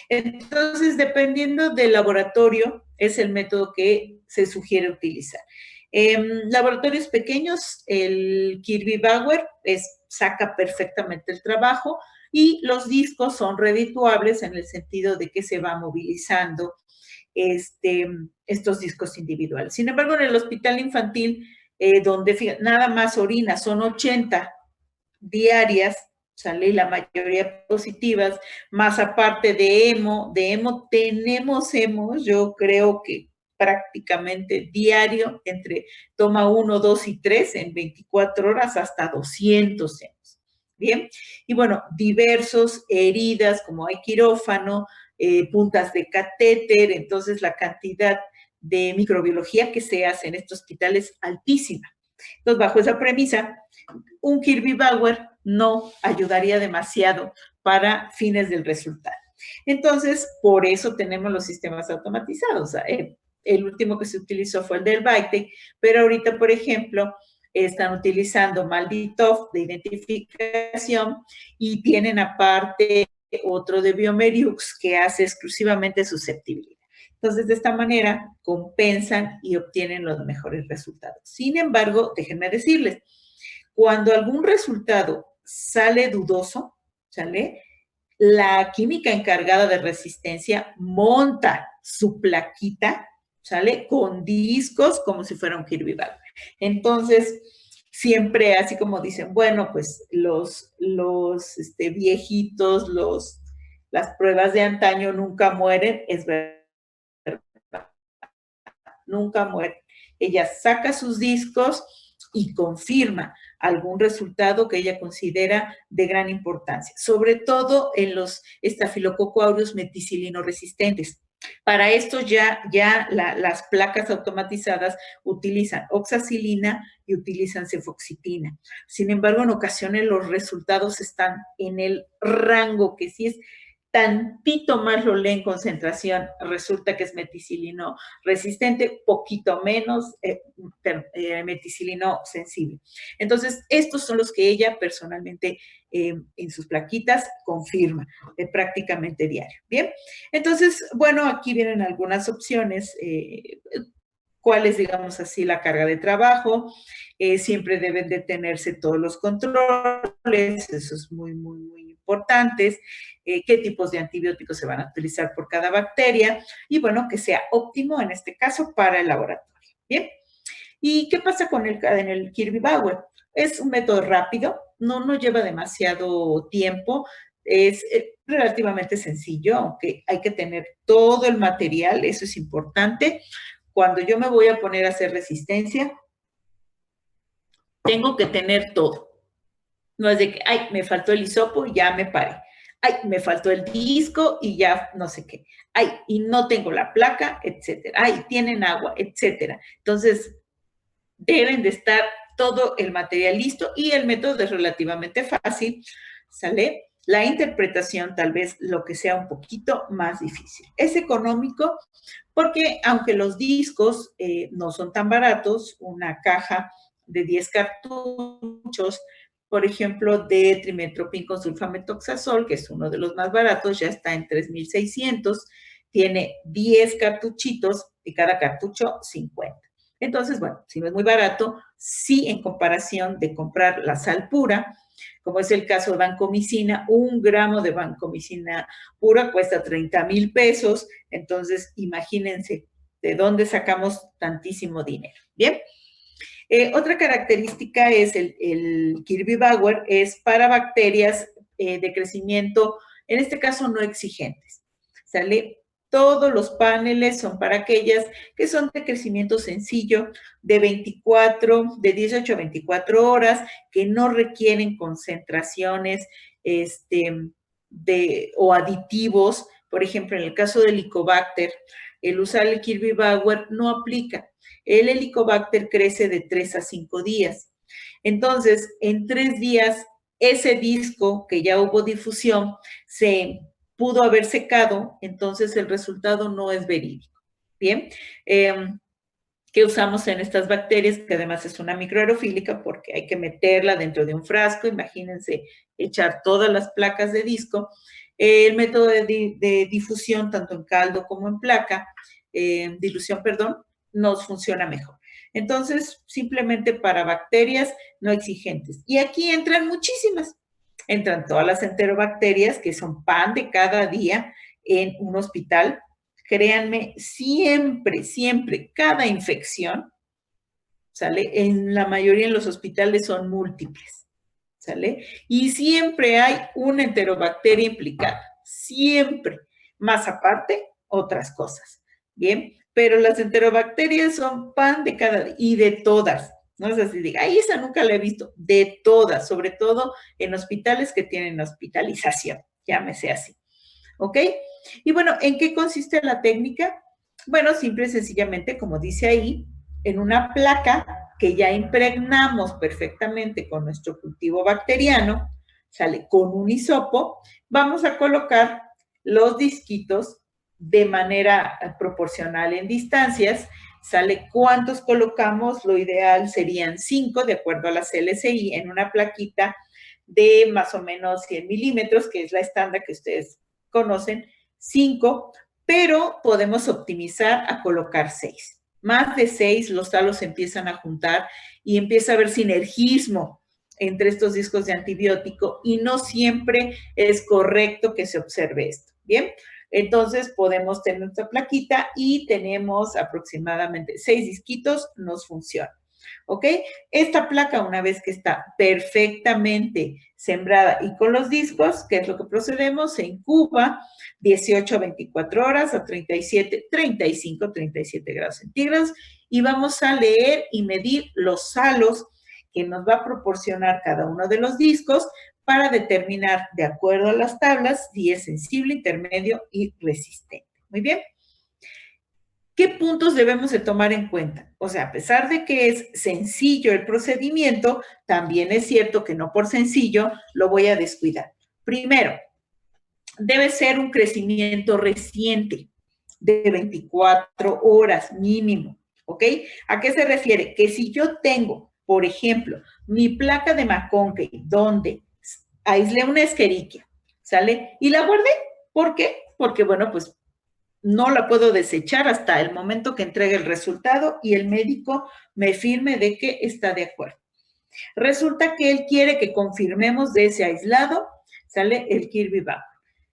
Entonces, dependiendo del laboratorio, es el método que se sugiere utilizar. En laboratorios pequeños, el Kirby-Bauer saca perfectamente el trabajo, y los discos son redituables en el sentido de que se va movilizando estos discos individuales. Sin embargo, en el hospital infantil, donde nada más orina, son 80 diarias, sale la mayoría positivas, más aparte de hemo, tenemos hemos, yo creo que prácticamente diario, entre toma 1, 2 y 3 en 24 horas, hasta 200 hemos. Bien, y bueno, diversos heridas, como hay quirófano, puntas de catéter, entonces la cantidad de microbiología que se hace en este hospital es altísima. Entonces, bajo esa premisa, un Kirby-Bauer no ayudaría demasiado para fines del resultado. Entonces, por eso tenemos los sistemas automatizados. El último que se utilizó fue el del VITEC, pero ahorita, por ejemplo, están utilizando MALDI-TOF de identificación y tienen aparte otro de Biomeriux que hace exclusivamente susceptibilidad. Entonces, de esta manera, compensan y obtienen los mejores resultados. Sin embargo, déjenme decirles, cuando algún resultado sale dudoso, ¿sale? La química encargada de resistencia monta su plaquita, ¿sale? Con discos como si fuera un Kirby Bag. Entonces, siempre así como dicen, bueno, pues los viejitos, las pruebas de antaño nunca mueren, es verdad, nunca mueren. Ella saca sus discos y confirma algún resultado que ella considera de gran importancia, sobre todo en los estafilococo aureus meticilino resistentes. Para esto ya las placas automatizadas utilizan oxacilina y utilizan cefoxitina. Sin embargo, en ocasiones los resultados están en el rango que sí es tantito más lo leen concentración, resulta que es meticilino resistente, poquito menos meticilino sensible. Entonces, estos son los que ella personalmente en sus plaquitas confirma prácticamente diario. Bien, entonces, bueno, aquí vienen algunas opciones. ¿Cuál es, digamos así, la carga de trabajo? Siempre deben de tenerse todos los controles, eso es muy, muy, muy importante. Qué tipos de antibióticos se van a utilizar por cada bacteria y, bueno, que sea óptimo en este caso para el laboratorio. Bien, ¿y qué pasa con el Kirby Bauer? Es un método rápido, no lleva demasiado tiempo, es relativamente sencillo, aunque hay que tener todo el material, eso es importante. Cuando yo me voy a poner a hacer resistencia, tengo que tener todo. No es de que, ay, me faltó el hisopo y ya me paré. Ay, me faltó el disco y ya no sé qué. Ay, y no tengo la placa, etcétera. Ay, tienen agua, etcétera. Entonces, deben de estar todo el material listo y el método es relativamente fácil, ¿sale? La interpretación tal vez lo que sea un poquito más difícil. Es económico porque aunque los discos no son tan baratos, una caja de 10 cartuchos, por ejemplo, de trimestoprim con sulfametoxazol, que es uno de los más baratos, ya está en 3,600, tiene 10 cartuchitos y cada cartucho 50. Entonces, bueno, si no es muy barato, sí en comparación de comprar la sal pura, como es el caso de vancomicina, 1 gramo de vancomicina pura cuesta 30,000 pesos, entonces imagínense de dónde sacamos tantísimo dinero. Bien, otra característica es el Kirby Bauer, es para bacterias de crecimiento, en este caso no exigentes, ¿sale? Todos los paneles son para aquellas que son de crecimiento sencillo, de 18 a 24 horas, que no requieren concentraciones o aditivos. Por ejemplo, en el caso del Helicobacter, el usar el Kirby Bauer no aplica. El Helicobacter crece de 3 a 5 días. Entonces, en 3 días, ese disco que ya hubo difusión se pudo haber secado, entonces el resultado no es verídico. Bien, ¿qué usamos en estas bacterias? Que además es una microaerofílica porque hay que meterla dentro de un frasco, imagínense echar todas las placas de disco. El método de difusión, tanto en caldo como en placa, dilución, perdón, nos funciona mejor. Entonces, simplemente para bacterias no exigentes. Y aquí entran muchísimas. Entran todas las enterobacterias, que son pan de cada día en un hospital. Créanme, siempre, siempre, cada infección, ¿sale? En la mayoría de los hospitales son múltiples, ¿sale? Y siempre hay una enterobacteria implicada, siempre. Más aparte, otras cosas, ¿bien? Pero las enterobacterias son pan de cada día y de todas. No es así, diga, ay, esa nunca la he visto. De todas, sobre todo en hospitales que tienen hospitalización, llámese así. ¿Ok? Y bueno, ¿en qué consiste la técnica? Bueno, simple y sencillamente, como dice ahí, en una placa que ya impregnamos perfectamente con nuestro cultivo bacteriano, sale con un hisopo, vamos a colocar los disquitos de manera proporcional en distancias. Sale cuántos colocamos, lo ideal serían 5, de acuerdo a las LSI, en una plaquita de más o menos 100 milímetros, que es la estándar que ustedes conocen, 5, pero podemos optimizar a colocar 6. Más de 6, los talos empiezan a juntar y empieza a haber sinergismo entre estos discos de antibiótico y no siempre es correcto que se observe esto. Bien, Entonces podemos tener nuestra plaquita y tenemos aproximadamente 6 disquitos, nos funciona. ¿Ok? Esta placa, una vez que está perfectamente sembrada y con los discos, ¿qué es lo que procedemos? Se incuba 18 a 24 horas a 37, 35, 37 grados centígrados y vamos a leer y medir los salos que nos va a proporcionar cada uno de los discos para determinar, de acuerdo a las tablas, si es sensible, intermedio y resistente. Muy bien. ¿Qué puntos debemos de tomar en cuenta? O sea, a pesar de que es sencillo el procedimiento, también es cierto que no por sencillo lo voy a descuidar. Primero, debe ser un crecimiento reciente de 24 horas mínimo, ¿ok? ¿A qué se refiere? Que si yo tengo, por ejemplo, mi placa de McConkey, donde aislé una Escherichia, ¿sale? Y la guardé. ¿Por qué? Porque, bueno, pues no la puedo desechar hasta el momento que entregue el resultado y el médico me firme de que está de acuerdo. Resulta que él quiere que confirmemos de ese aislado, sale el Kirby Bauer.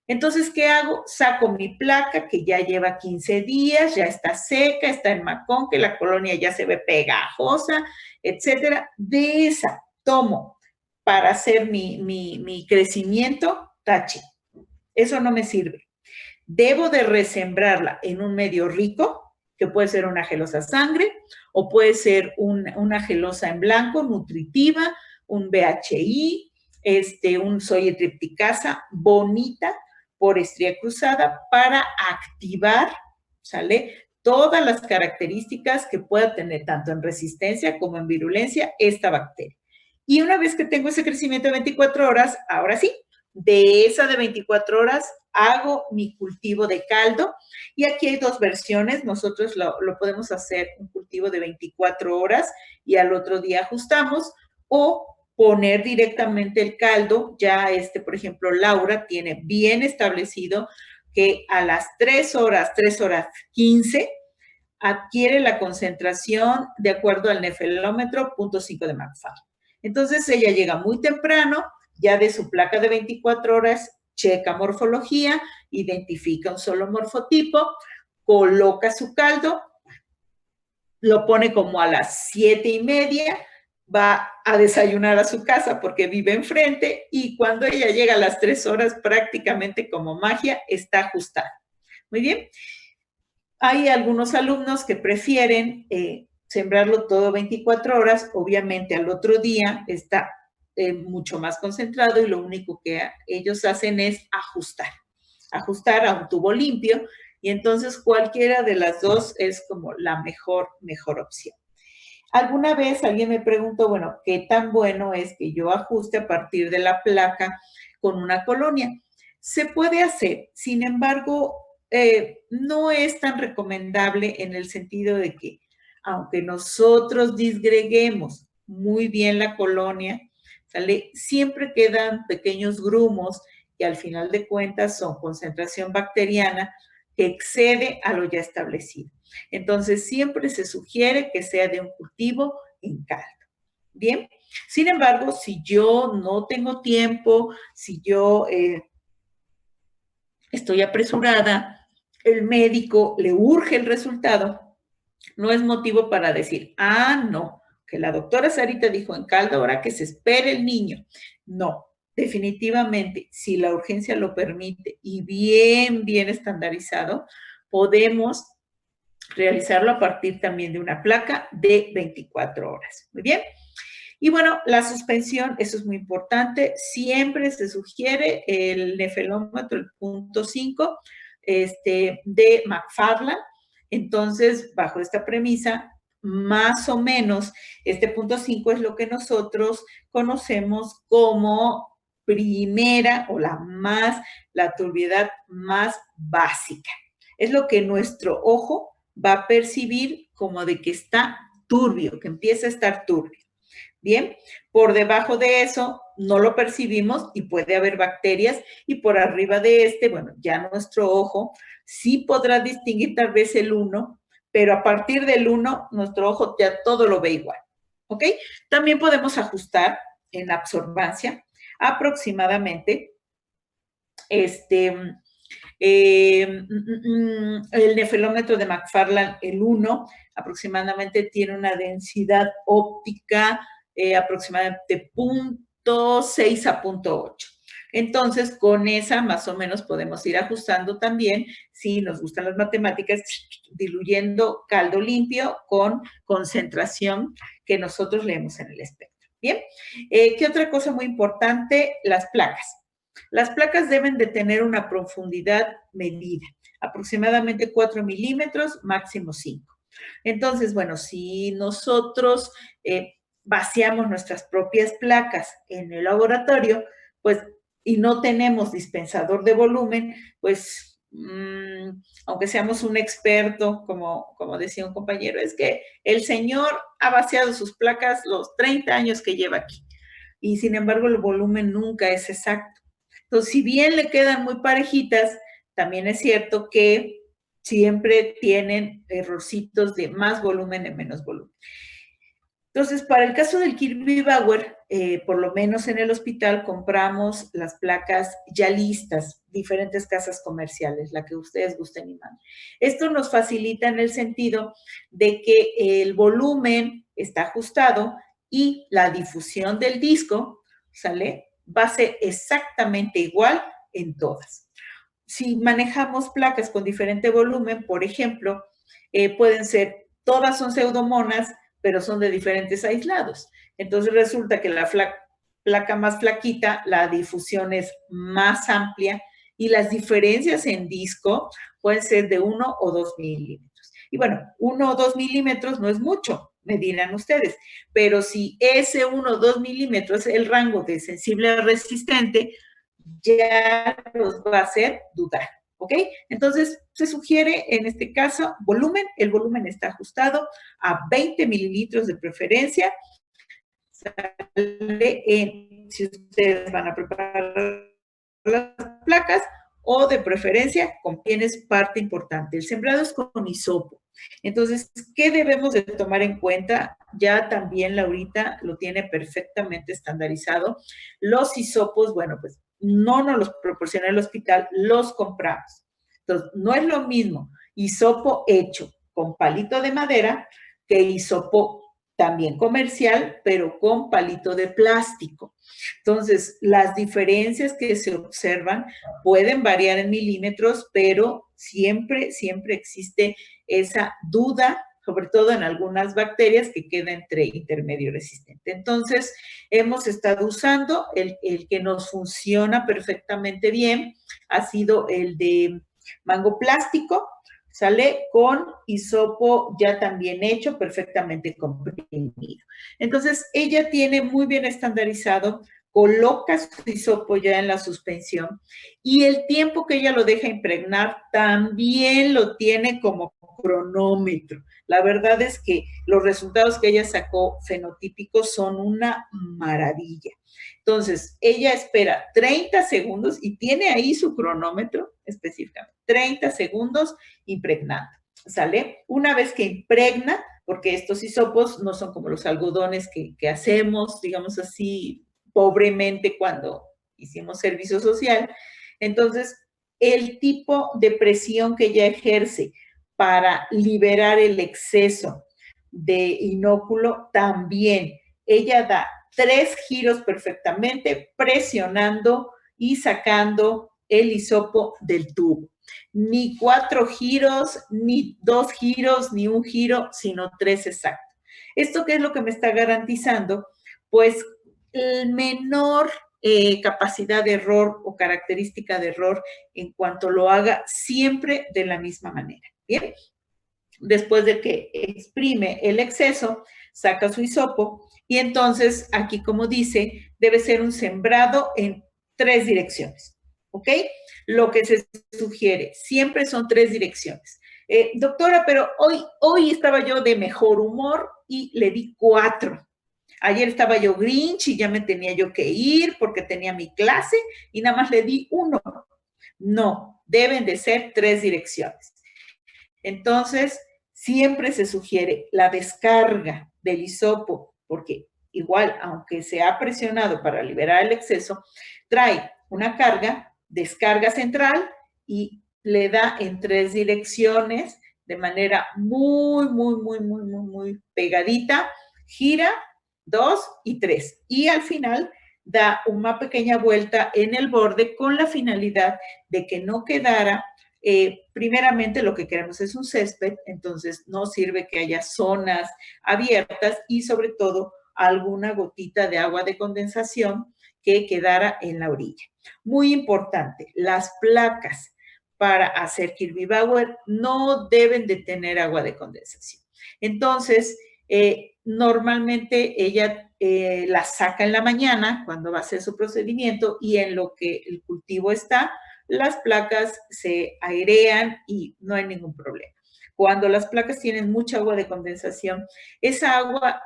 Entonces, ¿qué hago? Saco mi placa que ya lleva 15 días, ya está seca, está en macón, que la colonia ya se ve pegajosa, etcétera. De esa tomo para hacer mi crecimiento, tache. Eso no me sirve. Debo de resembrarla en un medio rico, que puede ser una gelosa sangre o puede ser una gelosa en blanco, nutritiva, un BHI, un soya tripticasa, bonita, por estría cruzada, para activar, ¿sale? Todas las características que pueda tener tanto en resistencia como en virulencia esta bacteria. Y una vez que tengo ese crecimiento de 24 horas, ahora sí, de esa de 24 horas hago mi cultivo de caldo y aquí hay dos versiones. Nosotros lo podemos hacer un cultivo de 24 horas y al otro día ajustamos o poner directamente el caldo. Ya por ejemplo, Laura tiene bien establecido que a las 3 horas 15, adquiere la concentración de acuerdo al nefelómetro 0.5 de McFarland. Entonces ella llega muy temprano, ya de su placa de 24 horas, checa morfología, identifica un solo morfotipo, coloca su caldo, lo pone como a las 7:30, va a desayunar a su casa porque vive enfrente y cuando ella llega a las 3 horas, prácticamente como magia, está ajustada. Muy bien. Hay algunos alumnos que prefieren sembrarlo todo 24 horas, obviamente al otro día está mucho más concentrado y lo único que ellos hacen es ajustar a un tubo limpio y entonces cualquiera de las dos es como la mejor opción. Alguna vez alguien me preguntó, bueno, ¿qué tan bueno es que yo ajuste a partir de la placa con una colonia? Se puede hacer, sin embargo, no es tan recomendable en el sentido de que, aunque nosotros disgreguemos muy bien la colonia, ¿sale? Siempre quedan pequeños grumos que al final de cuentas son concentración bacteriana que excede a lo ya establecido. Entonces, siempre se sugiere que sea de un cultivo en caldo. Bien, sin embargo, si yo no tengo tiempo, si yo estoy apresurada, el médico le urge el resultado, no es motivo para decir, no, que la doctora Sarita dijo en caldo, ahora que se espere el niño. No, definitivamente, si la urgencia lo permite y bien estandarizado, podemos realizarlo a partir también de una placa de 24 horas. Muy bien. Y bueno, la suspensión, eso es muy importante. Siempre se sugiere el nefelómetro, el 0.5 de McFarland. Entonces, bajo esta premisa, más o menos, este 0.5 es lo que nosotros conocemos como primera o la turbiedad más básica. Es lo que nuestro ojo va a percibir como de que está turbio, que empieza a estar turbio. Bien, por debajo de eso no lo percibimos y puede haber bacterias y por arriba de bueno, ya nuestro ojo sí podrá distinguir tal vez el 1, pero a partir del 1 nuestro ojo ya todo lo ve igual, ¿ok? También podemos ajustar en absorbancia aproximadamente El nefelómetro de McFarland, el 1, aproximadamente tiene una densidad óptica aproximadamente 0.6 a 0.8. Entonces, con esa más o menos podemos ir ajustando también, si nos gustan las matemáticas, diluyendo caldo limpio con concentración que nosotros leemos en el espectro. Bien, ¿qué otra cosa muy importante? Las placas. Las placas deben de tener una profundidad medida, aproximadamente 4 milímetros, máximo 5. Entonces, bueno, si nosotros vaciamos nuestras propias placas en el laboratorio, pues, y no tenemos dispensador de volumen, pues, aunque seamos un experto, como decía un compañero, es que el señor ha vaciado sus placas los 30 años que lleva aquí, y sin embargo el volumen nunca es exacto. Entonces, si bien le quedan muy parejitas, también es cierto que siempre tienen errorcitos de más volumen de menos volumen. Entonces, para el caso del Kirby Bauer, por lo menos en el hospital, compramos las placas ya listas, diferentes casas comerciales, la que ustedes gusten y manden. Esto nos facilita en el sentido de que el volumen está ajustado y la difusión del disco, ¿sale? Va a ser exactamente igual en todas. Si manejamos placas con diferente volumen, por ejemplo, pueden ser, todas son pseudomonas, pero son de diferentes aislados. Entonces resulta que la placa más flaquita, la difusión es más amplia y las diferencias en disco pueden ser de 1 o 2 milímetros. Y bueno, 1 o 2 milímetros no es mucho, me dirán ustedes, pero si ese 1 o 2 milímetros es el rango de sensible a resistente, ya los va a hacer dudar, ¿ok? Entonces, se sugiere en este caso volumen. El volumen está ajustado a 20 mililitros de preferencia. Si ustedes van a preparar las placas, o de preferencia con pienes, parte importante. El sembrado es con hisopo. Entonces, ¿qué debemos de tomar en cuenta? Ya también Laurita lo tiene perfectamente estandarizado. Los hisopos, bueno, pues no nos los proporciona el hospital, los compramos. Entonces, no es lo mismo hisopo hecho con palito de madera que hisopo también comercial, pero con palito de plástico. Entonces, las diferencias que se observan pueden variar en milímetros, pero siempre existe esa duda, sobre todo en algunas bacterias, que queda entre intermedio y resistente. Entonces, hemos estado usando el que nos funciona perfectamente bien, ha sido el de mango plástico, sale con hisopo ya también hecho, perfectamente comprimido. Entonces, ella tiene muy bien estandarizado, coloca su hisopo ya en la suspensión y el tiempo que ella lo deja impregnar también lo tiene como cronómetro. La verdad es que los resultados que ella sacó fenotípicos son una maravilla. Entonces, ella espera 30 segundos y tiene ahí su cronómetro específicamente, 30 segundos impregnando, ¿sale? Una vez que impregna, porque estos hisopos no son como los algodones que hacemos, digamos así, pobremente cuando hicimos servicio social. Entonces, el tipo de presión que ella ejerce para liberar el exceso de inóculo también. Ella da 3 giros perfectamente, presionando y sacando el hisopo del tubo. Ni 4 giros, ni 2 giros, ni 1 giro, sino 3 exactos. ¿Esto qué es lo que me está garantizando? Pues el menor capacidad de error o característica de error en cuanto lo haga siempre de la misma manera. Bien, después de que exprime el exceso, saca su hisopo y entonces aquí, como dice, debe ser un sembrado en 3 direcciones, ¿ok? Lo que se sugiere siempre son 3 direcciones. Doctora, pero hoy estaba yo de mejor humor y le di 4. Ayer estaba yo grinch y ya me tenía yo que ir porque tenía mi clase y nada más le di 1. No, deben de ser 3 direcciones. Entonces, siempre se sugiere la descarga del hisopo, porque igual, aunque se ha presionado para liberar el exceso, trae una carga, descarga central y le da en 3 direcciones de manera muy pegadita, gira 2 y 3. Y al final da una pequeña vuelta en el borde con la finalidad de que no quedara, primeramente lo que queremos es un césped, entonces no sirve que haya zonas abiertas y sobre todo alguna gotita de agua de condensación que quedara en la orilla. Muy importante, las placas para hacer Kirby Bauer no deben de tener agua de condensación. Entonces, normalmente ella la saca en la mañana cuando va a hacer su procedimiento y en lo que el cultivo está, las placas se airean y no hay ningún problema. Cuando las placas tienen mucha agua de condensación, esa agua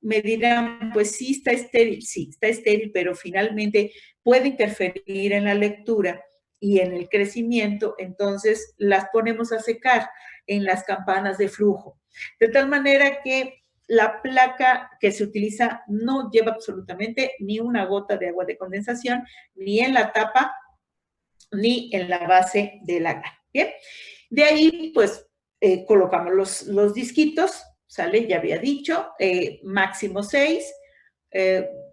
me dirán, pues sí está estéril, pero finalmente puede interferir en la lectura y en el crecimiento, entonces las ponemos a secar en las campanas de flujo. De tal manera que la placa que se utiliza no lleva absolutamente ni una gota de agua de condensación, ni en la tapa, ni en la base de la gana. Bien, de ahí pues colocamos los disquitos, ¿sale? Ya había dicho, máximo 6,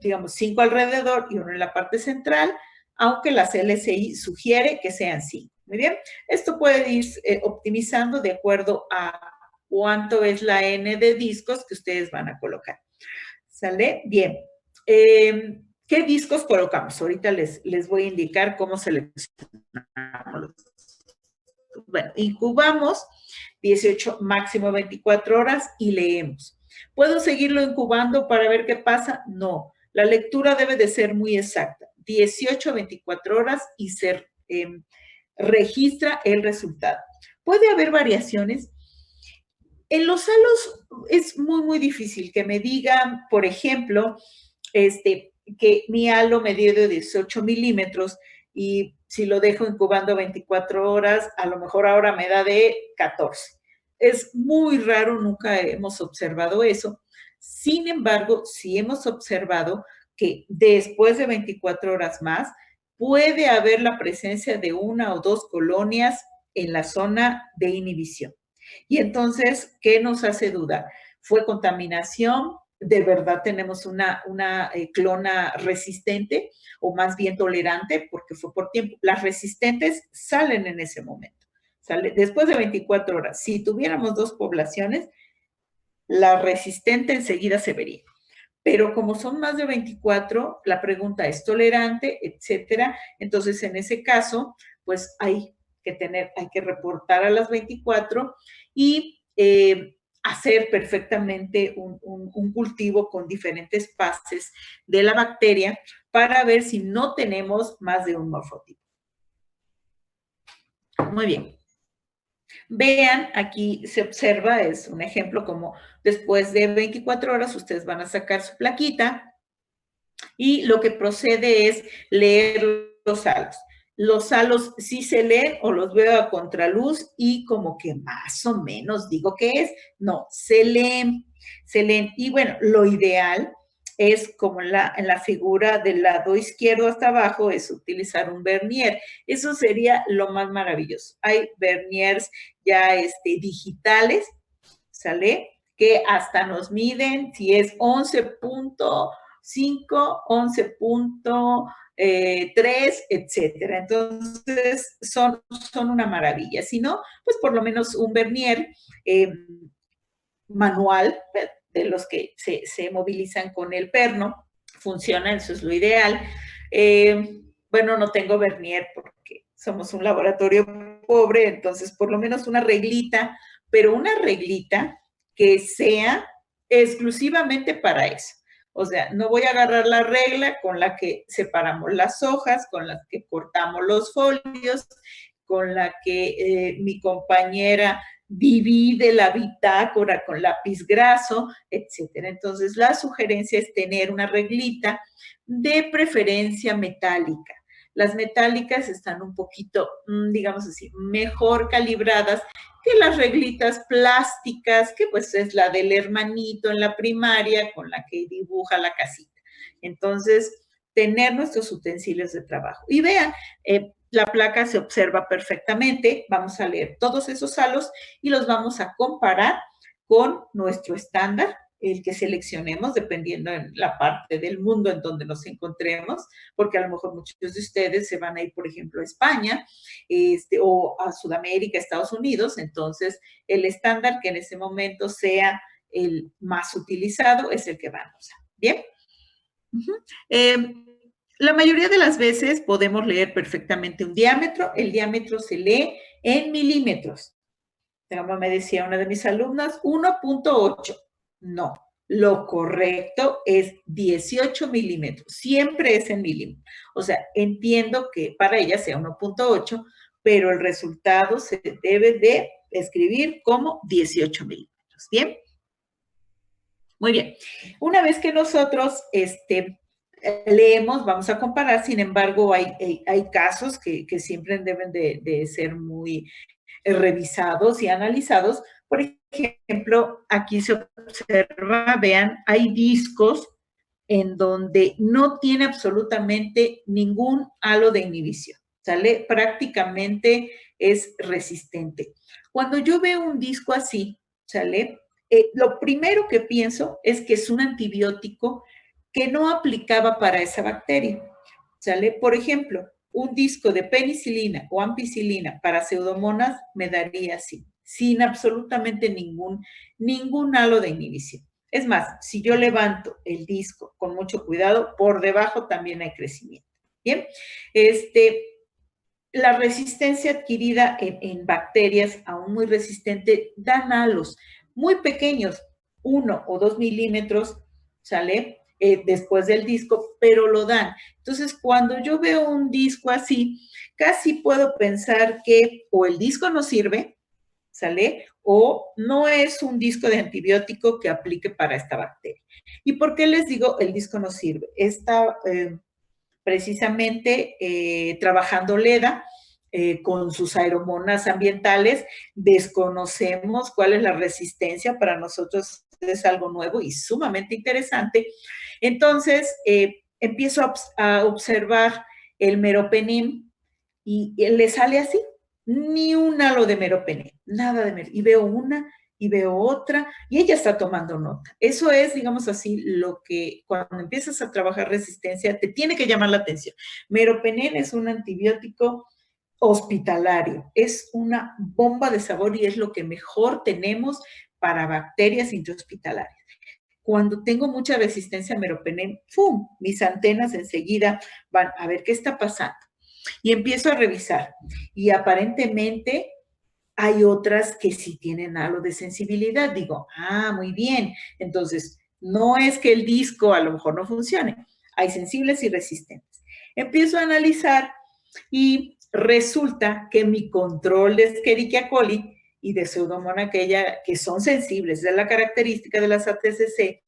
digamos 5 alrededor y uno en la parte central, aunque la CLSI sugiere que sean 5. Muy bien, esto puede ir optimizando de acuerdo a cuánto es la N de discos que ustedes van a colocar. ¿Sale? Bien. ¿Qué discos colocamos? Ahorita les voy a indicar cómo seleccionamos. Bueno, incubamos 18, máximo 24 horas y leemos. ¿Puedo seguirlo incubando para ver qué pasa? No. La lectura debe de ser muy exacta. 18 a 24 horas y se registra el resultado. ¿Puede haber variaciones? En los salos es muy difícil que me digan, por ejemplo, que mi halo me dio de 18 milímetros y si lo dejo incubando 24 horas, a lo mejor ahora me da de 14. Es muy raro, nunca hemos observado eso. Sin embargo, sí hemos observado que después de 24 horas más, puede haber la presencia de 1 o 2 colonias en la zona de inhibición. Y entonces, ¿qué nos hace dudar? ¿Fue contaminación? ¿De verdad tenemos una clona resistente o más bien tolerante? Porque fue por tiempo. Las resistentes salen en ese momento. ¿Sale? Después de 24 horas. Si tuviéramos 2 poblaciones, la resistente enseguida se vería. Pero como son más de 24, la pregunta es tolerante, etcétera. Entonces, en ese caso, pues hay que reportar a las 24 y hacer perfectamente un cultivo con diferentes fases de la bacteria para ver si no tenemos más de un morfotipo. Muy bien. Vean, aquí se observa, es un ejemplo como después de 24 horas ustedes van a sacar su plaquita y lo que procede es leer los halos. Los halos sí se leen o los veo a contraluz y como que más o menos digo que es. No, se leen. Y bueno, lo ideal es como en la figura del lado izquierdo hasta abajo, es utilizar un vernier. Eso sería lo más maravilloso. Hay verniers ya digitales, ¿sale? Que hasta nos miden si es 11.5, 11.3, etcétera. Entonces, son una maravilla. Si no, pues por lo menos un vernier manual, de los que se movilizan con el perno, funciona, eso es lo ideal. Bueno, no tengo vernier porque somos un laboratorio pobre, entonces por lo menos una reglita, pero una reglita que sea exclusivamente para eso. O sea, no voy a agarrar la regla con la que separamos las hojas, con la que cortamos los folios, con la que mi compañera divide la bitácora con lápiz graso, etcétera. Entonces, la sugerencia es tener una reglita de preferencia metálica. Las metálicas están un poquito, digamos así, mejor calibradas que las reglitas plásticas, que pues es la del hermanito en la primaria con la que dibuja la casita. Entonces, tener nuestros utensilios de trabajo. Y vean, la placa se observa perfectamente. Vamos a leer todos esos halos y los vamos a comparar con nuestro estándar, el que seleccionemos, dependiendo en la parte del mundo en donde nos encontremos, porque a lo mejor muchos de ustedes se van a ir, por ejemplo, a España, o a Sudamérica, Estados Unidos. Entonces, el estándar que en ese momento sea el más utilizado es el que van a usar. ¿Bien? La mayoría de las veces podemos leer perfectamente un diámetro. El diámetro se lee en milímetros. Como me decía una de mis alumnas, 1.8. No, lo correcto es 18 milímetros. Siempre es en milímetros. O sea, entiendo que para ella sea 1.8, pero el resultado se debe de escribir como 18 milímetros. ¿Bien? Muy bien. Una vez que nosotros leemos, vamos a comparar. Sin embargo, hay casos que siempre deben de ser muy revisados y analizados. Por ejemplo, aquí se observa, vean, hay discos en donde no tiene absolutamente ningún halo de inhibición, ¿sale? Prácticamente es resistente. Cuando yo veo un disco así, ¿sale? Lo primero que pienso es que es un antibiótico que no aplicaba para esa bacteria, ¿sale? Por ejemplo, un disco de penicilina o ampicilina para pseudomonas me daría así, sin absolutamente ningún halo de inhibición. Es más, si yo levanto el disco con mucho cuidado, por debajo también hay crecimiento. Bien, la resistencia adquirida en bacterias aún muy resistente dan halos muy pequeños, 1 o 2 milímetros, ¿sale? Después del disco, pero lo dan. Entonces, cuando yo veo un disco así, casi puedo pensar que o el disco no sirve, ¿sale? O no es un disco de antibiótico que aplique para esta bacteria. ¿Y por qué les digo el disco no sirve? Está precisamente trabajando Leda con sus aeromonas ambientales. Desconocemos cuál es la resistencia. Para nosotros es algo nuevo y sumamente interesante. Entonces, empiezo a observar el meropenem y le sale así, ni un halo de meropenem, nada de meropenem. Y veo una y veo otra, y ella está tomando nota. Eso es, digamos así, lo que cuando empiezas a trabajar resistencia te tiene que llamar la atención. Meropenem es un antibiótico hospitalario, es una bomba de sabor y es lo que mejor tenemos para bacterias intrahospitalarias. Cuando tengo mucha resistencia a meropenem, ¡pum!, mis antenas enseguida van a ver qué está pasando. Y empiezo a revisar. Y aparentemente hay otras que sí tienen algo de sensibilidad. Digo, muy bien. Entonces, no es que el disco a lo mejor no funcione. Hay sensibles y resistentes. Empiezo a analizar y resulta que mi control de Escherichia coli y de Pseudomonas aquella, que son sensibles, es la característica de las ATCC,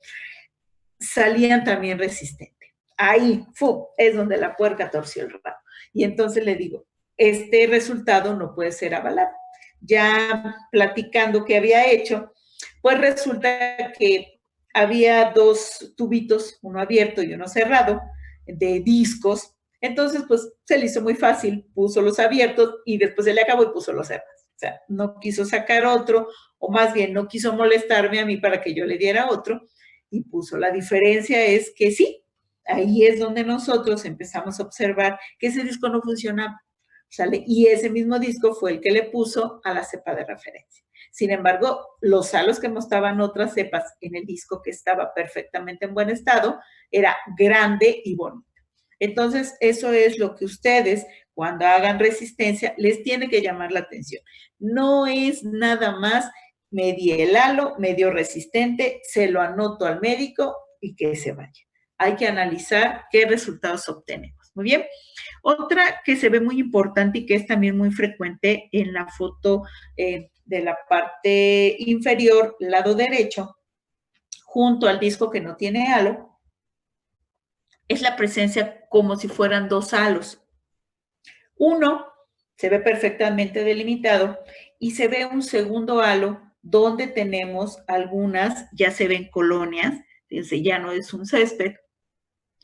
salían también resistentes. Ahí, ¡fu!, es donde la puerca torció el rabo. Y entonces le digo, este resultado no puede ser avalado. Ya platicando qué había hecho, pues resulta que había 2 tubitos, uno abierto y uno cerrado, de discos. Entonces, pues se le hizo muy fácil, puso los abiertos y después se le acabó y puso los cerrados. O sea, no quiso sacar otro, o más bien no quiso molestarme a mí para que yo le diera otro, y puso. La diferencia es que sí, ahí es donde nosotros empezamos a observar que ese disco no funcionaba, ¿sale? Y ese mismo disco fue el que le puso a la cepa de referencia. Sin embargo, los halos que mostraban otras cepas en el disco, que estaba perfectamente en buen estado, era grande y bonito. Entonces, eso es lo que ustedes, cuando hagan resistencia, les tiene que llamar la atención. No es nada más medio el halo, medio resistente, se lo anoto al médico y que se vaya. Hay que analizar qué resultados obtenemos. Muy bien. Otra que se ve muy importante y que es también muy frecuente en la foto de la parte inferior, lado derecho, junto al disco que no tiene halo, es la presencia como si fueran 2 halos. Uno se ve perfectamente delimitado y se ve un segundo halo donde tenemos algunas, ya se ven colonias, fíjense, ya no es un césped,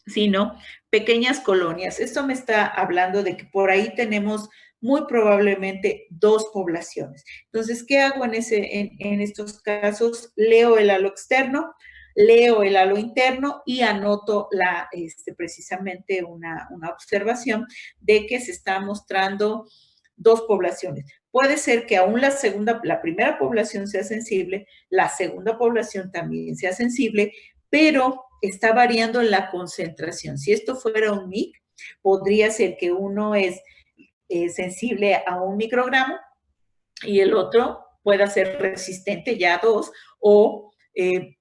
sino pequeñas colonias. Esto me está hablando de que por ahí tenemos muy probablemente 2 poblaciones. Entonces, ¿qué hago en estos casos? Leo el halo externo, leo el halo interno y anoto precisamente una observación de que se está mostrando 2 poblaciones. Puede ser que aún la primera población sea sensible, la segunda población también sea sensible, pero está variando la concentración. Si esto fuera un MIC, podría ser que uno es sensible a 1 microgramo y el otro pueda ser resistente ya a 2 o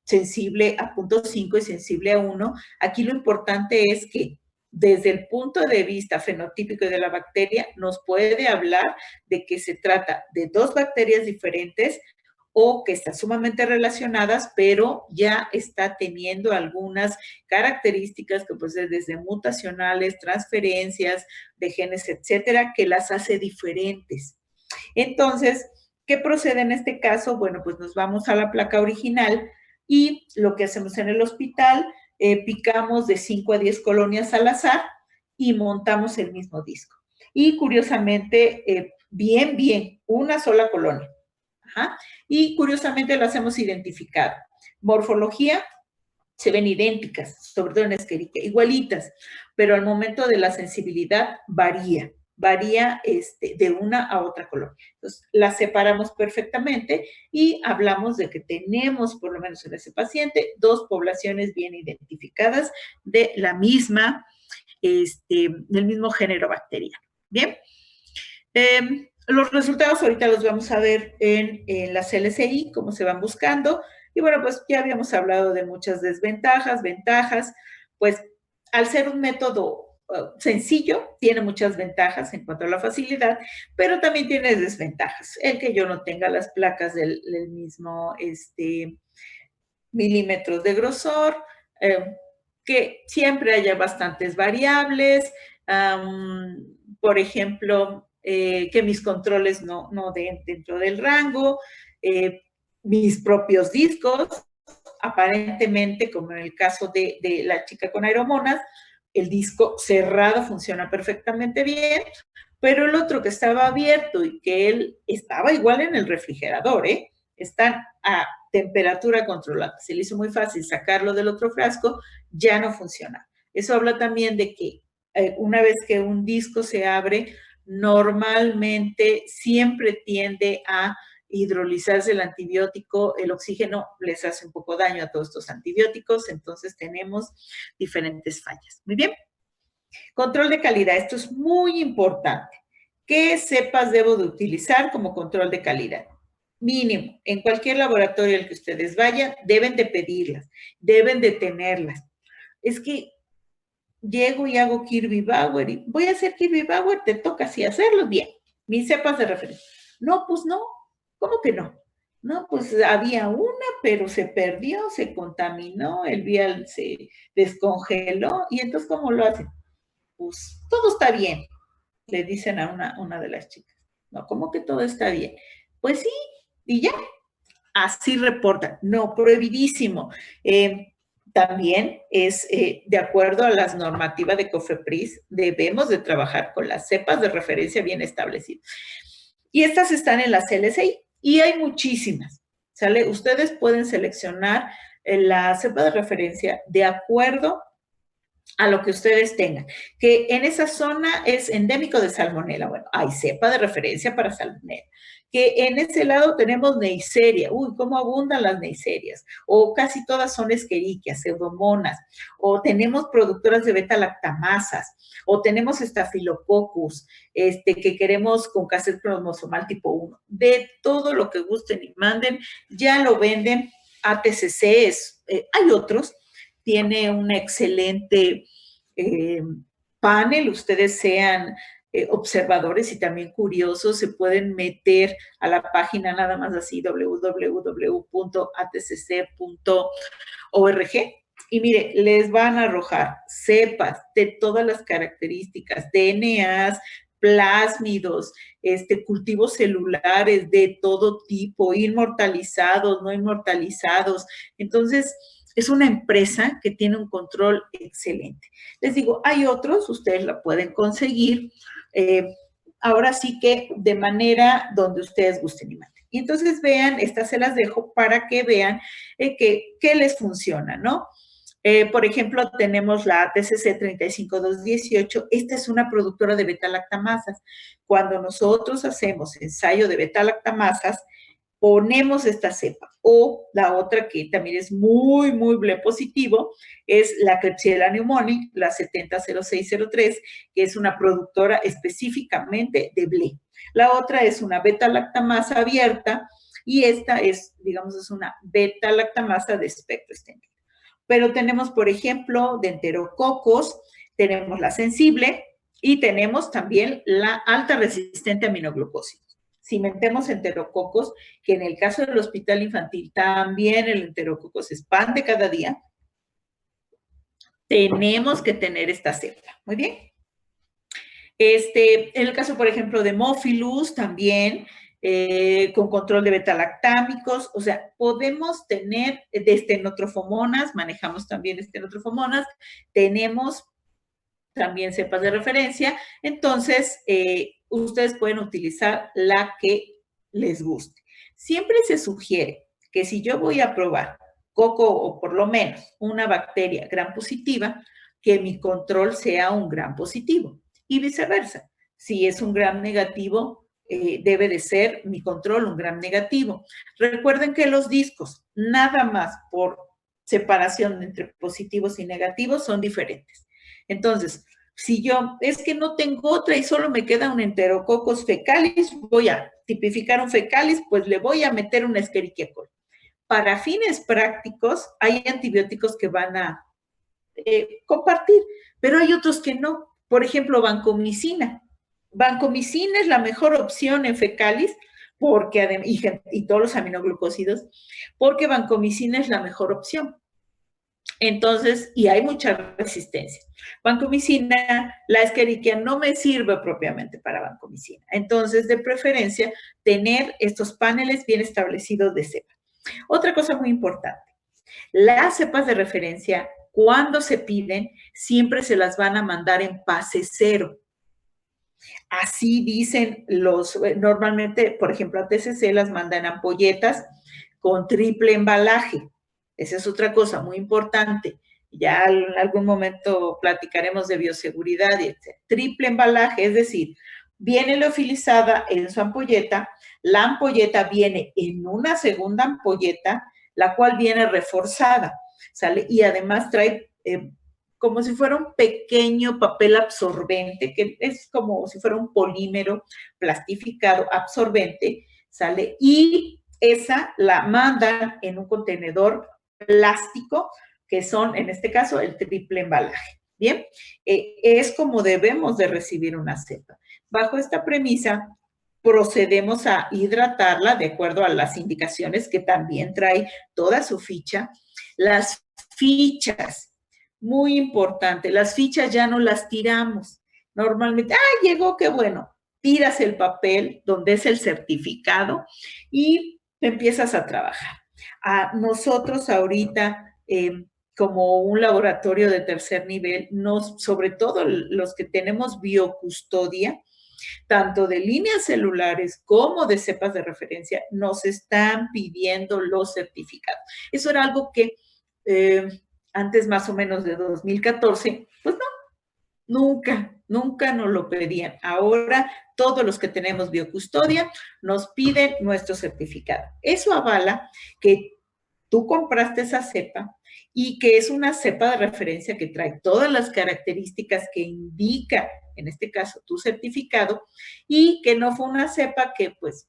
sensible a 0.5 y sensible a 1. Aquí lo importante es que desde el punto de vista fenotípico de la bacteria nos puede hablar de que se trata de 2 bacterias diferentes o que están sumamente relacionadas, pero ya está teniendo algunas características que pueden ser desde mutacionales, transferencias de genes, etcétera, que las hace diferentes. Entonces, ¿qué procede en este caso? Bueno, pues nos vamos a la placa original y lo que hacemos en el hospital, picamos de 5 a 10 colonias al azar y montamos el mismo disco. Y curiosamente, bien, una sola colonia. Ajá. Y curiosamente las hemos identificado. Morfología, se ven idénticas, sobre todo en Escherichia, igualitas, pero al momento de la sensibilidad varía de una a otra colonia. Entonces, las separamos perfectamente y hablamos de que tenemos, por lo menos en ese paciente, 2 poblaciones bien identificadas de la misma, del mismo género bacteriano. Bien. Los resultados ahorita los vamos a ver en las LCI, cómo se van buscando. Y bueno, pues ya habíamos hablado de muchas desventajas, ventajas. Pues al ser un método sencillo, tiene muchas ventajas en cuanto a la facilidad, pero también tiene desventajas. El que yo no tenga las placas del mismo milímetros de grosor, que siempre haya bastantes variables, por ejemplo, que mis controles no den dentro del rango, mis propios discos, aparentemente, como en el caso de la chica con aeromonas, el disco cerrado funciona perfectamente bien, pero el otro que estaba abierto y que él estaba igual en el refrigerador, están a temperatura controlada. Se le hizo muy fácil sacarlo del otro frasco, ya no funciona. Eso habla también de que una vez que un disco se abre, normalmente siempre tiende a hidrolizarse el antibiótico, el oxígeno les hace un poco daño a todos estos antibióticos, entonces tenemos diferentes fallas. Muy bien. Control de calidad, esto es muy importante. ¿Qué cepas debo de utilizar como control de calidad? Mínimo, en cualquier laboratorio al que ustedes vayan, deben de pedirlas, deben de tenerlas. Es que llego y hago Kirby Bauer y voy a hacer Kirby Bauer, te toca así hacerlo bien. Mis cepas de referencia. No, pues no. ¿Cómo que no? No, pues había una, pero se perdió, se contaminó, el vial se descongeló y entonces, ¿cómo lo hacen? Pues todo está bien, le dicen a una de las chicas. No, ¿cómo que todo está bien? Pues sí, y ya, así reportan. No, prohibidísimo. También es, de acuerdo a las normativas de COFEPRIS, debemos de trabajar con las cepas de referencia bien establecidas. Y estas están en las LCI y hay muchísimas, ¿sale? Ustedes pueden seleccionar la cepa de referencia de acuerdo a lo que ustedes tengan, que en esa zona es endémico de salmonela. Bueno, hay cepa de referencia para salmonela. Que en ese lado tenemos Neisseria. Uy, cómo abundan las Neisserias. O casi todas son Escherichia, pseudomonas. O tenemos productoras de beta-lactamasas. O tenemos Staphylococcus, que queremos con cassette cromosomal tipo 1. De todo lo que gusten y manden, ya lo venden. ATCC hay otros. Tiene un excelente panel, ustedes sean observadores y también curiosos, se pueden meter a la página nada más así, www.atcc.org, y mire, les van a arrojar cepas de todas las características, DNAs, plásmidos, cultivos celulares de todo tipo, inmortalizados, no inmortalizados. Entonces, es una empresa que tiene un control excelente. Les digo, hay otros, ustedes la pueden conseguir, ahora sí que de manera donde ustedes gusten y manden. Y entonces vean, estas se las dejo para que vean qué les funciona, ¿no? Por ejemplo, tenemos la TCC 35218. Esta es una productora de beta-lactamasas. Cuando nosotros hacemos ensayo de beta-lactamasas, ponemos esta cepa. O la otra que también es muy, muy ble positivo es la Klebsiella pneumoniae, la 700603, que es una productora específicamente de ble. La otra es una beta-lactamasa abierta y esta es, digamos, es una beta-lactamasa de espectro extendido. Pero tenemos, por ejemplo, de enterococos, tenemos la sensible y tenemos también la alta resistente a aminoglucósidos. Si metemos enterococos, que en el caso del hospital infantil también el enterococo se expande cada día, tenemos que tener esta cepa. Muy bien. En el caso, por ejemplo, de Hemophilus también, con control de beta-lactámicos, o sea, podemos tener de estenotrofomonas, manejamos también estenotrofomonas, tenemos también cepas de referencia, entonces ustedes pueden utilizar la que les guste. Siempre se sugiere que si yo voy a probar coco o por lo menos una bacteria gram positiva, que mi control sea un gram positivo y viceversa. Si es un gram negativo, debe de ser mi control un gram negativo. Recuerden que los discos, nada más por separación entre positivos y negativos, son diferentes. Entonces, si yo, es que no tengo otra y solo me queda un enterococos fecalis, voy a tipificar un fecalis, pues le voy a meter una Escherichia coli. Para fines prácticos, hay antibióticos que van a compartir, pero hay otros que no. Por ejemplo, vancomicina. Vancomicina es la mejor opción en fecalis porque, y todos los aminoglucósidos, porque vancomicina es la mejor opción. Entonces, y hay mucha resistencia. Vancomicina, la Escherichia no me sirve propiamente para vancomicina. Entonces, de preferencia, tener estos paneles bien establecidos de cepa. Otra cosa muy importante, las cepas de referencia, cuando se piden, siempre se las van a mandar en fase 0. Así dicen normalmente, por ejemplo, a TCC las mandan en ampolletas con triple embalaje. Esa es otra cosa muy importante. Ya en algún momento platicaremos de bioseguridad y etc. Triple embalaje, es decir, viene leofilizada en su ampolleta, la ampolleta viene en una segunda ampolleta, la cual viene reforzada, ¿sale? Y además trae como si fuera un pequeño papel absorbente, que es como si fuera un polímero plastificado absorbente, ¿sale? Y esa la mandan en un contenedor plástico, que son, en este caso, el triple embalaje. Bien, es como debemos de recibir una cepa. Bajo esta premisa, procedemos a hidratarla de acuerdo a las indicaciones que también trae toda su ficha. Las fichas, muy importante, las fichas ya no las tiramos. Normalmente, llegó, qué bueno, tiras el papel donde es el certificado y empiezas a trabajar. Nosotros ahorita, como un laboratorio de tercer nivel, sobre todo los que tenemos biocustodia, tanto de líneas celulares como de cepas de referencia, nos están pidiendo los certificados. Eso era algo que antes más o menos de 2014, pues no, nunca nos lo pedían. Ahora todos los que tenemos biocustodia nos piden nuestro certificado. Eso avala que tú compraste esa cepa y que es una cepa de referencia que trae todas las características que indica, en este caso, tu certificado, y que no fue una cepa que, pues,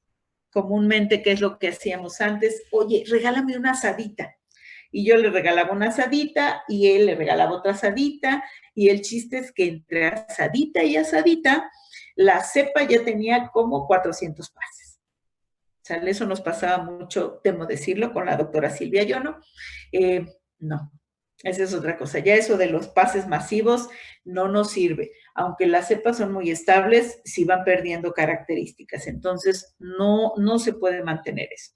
comúnmente, ¿qué es lo que hacíamos antes? Oye, regálame una asadita. Y yo le regalaba una asadita y él le regalaba otra asadita, y el chiste es que entre asadita y asadita, la cepa ya tenía como 400 pases. O sea, eso nos pasaba mucho, temo decirlo, con la doctora Silvia Yono. No, esa es otra cosa. Ya eso de los pases masivos no nos sirve. Aunque las cepas son muy estables, sí van perdiendo características. Entonces, no se puede mantener eso.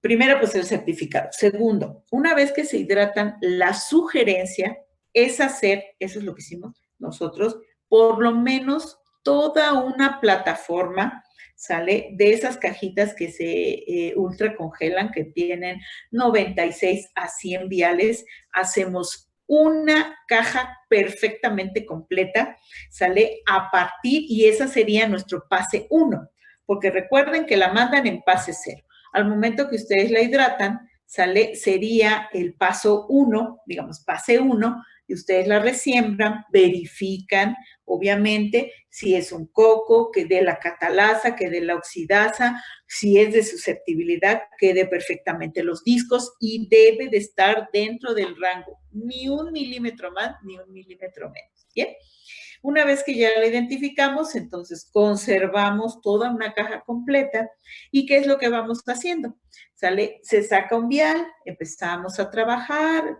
Primero, pues el certificado. Segundo, una vez que se hidratan, la sugerencia es hacer, eso es lo que hicimos nosotros, por lo menos toda una plataforma, ¿sale? De esas cajitas que se ultra congelan, que tienen 96 a 100 viales, hacemos una caja perfectamente completa, ¿sale? A partir, y esa sería nuestro pase 1, porque recuerden que la mandan en pase 0. Al momento que ustedes la hidratan, ¿sale? Sería el paso 1, digamos, pase 1, y ustedes la resiembran, verifican, obviamente, si es un coco, que dé la catalasa, que dé la oxidasa, si es de susceptibilidad, que dé perfectamente los discos y debe de estar dentro del rango, ni 1 milímetro más, ni 1 milímetro menos, ¿bien? Una vez que ya la identificamos, entonces conservamos toda una caja completa. ¿Y qué es lo que vamos haciendo? ¿Sale? Se saca un vial, empezamos a trabajar,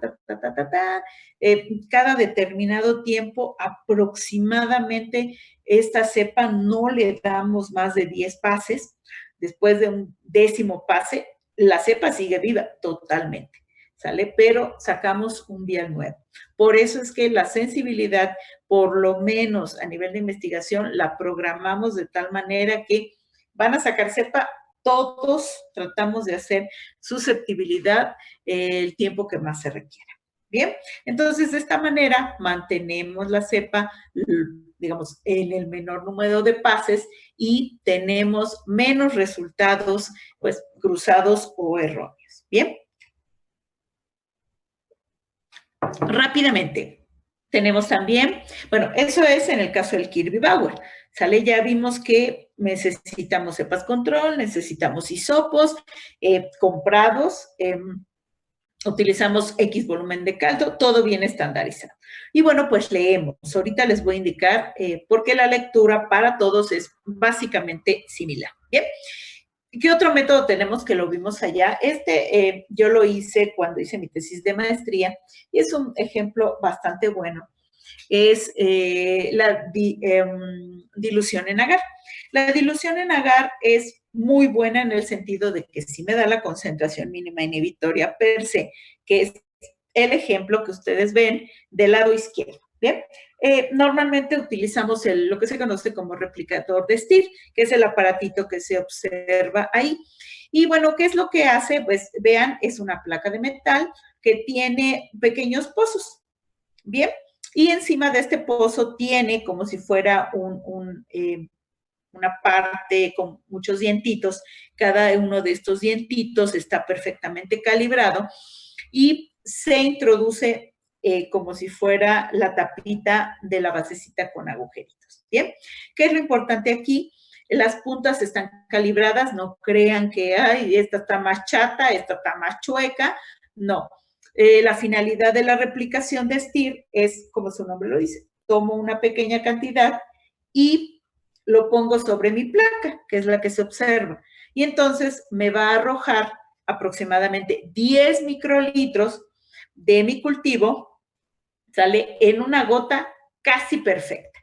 cada determinado tiempo, aproximadamente esta cepa no le damos más de 10 pases. Después de un 10º pase, la cepa sigue viva totalmente, ¿sale? Pero sacamos un vial nuevo. Por eso es que la sensibilidad, por lo menos a nivel de investigación, la programamos de tal manera que van a sacar cepa, todos tratamos de hacer susceptibilidad el tiempo que más se requiera. Bien, entonces de esta manera mantenemos la cepa, digamos, en el menor número de pases y tenemos menos resultados, pues, cruzados o erróneos. Bien. Rápidamente, tenemos también, bueno, eso es en el caso del Kirby Bauer, ¿sale? Ya vimos que necesitamos cepas control, necesitamos hisopos comprados, utilizamos X volumen de caldo, todo bien estandarizado. Y bueno, pues leemos. Ahorita les voy a indicar por qué la lectura para todos es básicamente similar. Bien. ¿Qué otro método tenemos que lo vimos allá? Yo lo hice cuando hice mi tesis de maestría y es un ejemplo bastante bueno. Es la dilución en agar. La dilución en agar es muy buena en el sentido de que sí me da la concentración mínima inhibitoria per se, que es el ejemplo que ustedes ven del lado izquierdo. ¿Bien? Normalmente utilizamos lo que se conoce como replicador de Stirr, que es el aparatito que se observa ahí. Y bueno, ¿qué es lo que hace? Pues vean, es una placa de metal que tiene pequeños pozos. Bien, y encima de este pozo tiene como si fuera una parte con muchos dientitos. Cada uno de estos dientitos está perfectamente calibrado y se introduce como si fuera la tapita de la basecita con agujeritos. ¿Bien? ¿Qué es lo importante aquí? Las puntas están calibradas, no crean que, ay, esta está más chata, esta está más chueca. No. La finalidad de la replicación de Stirr es, como su nombre lo dice, tomo una pequeña cantidad y lo pongo sobre mi placa, que es la que se observa. Y entonces me va a arrojar aproximadamente 10 microlitros de mi cultivo, ¿sale? En una gota casi perfecta.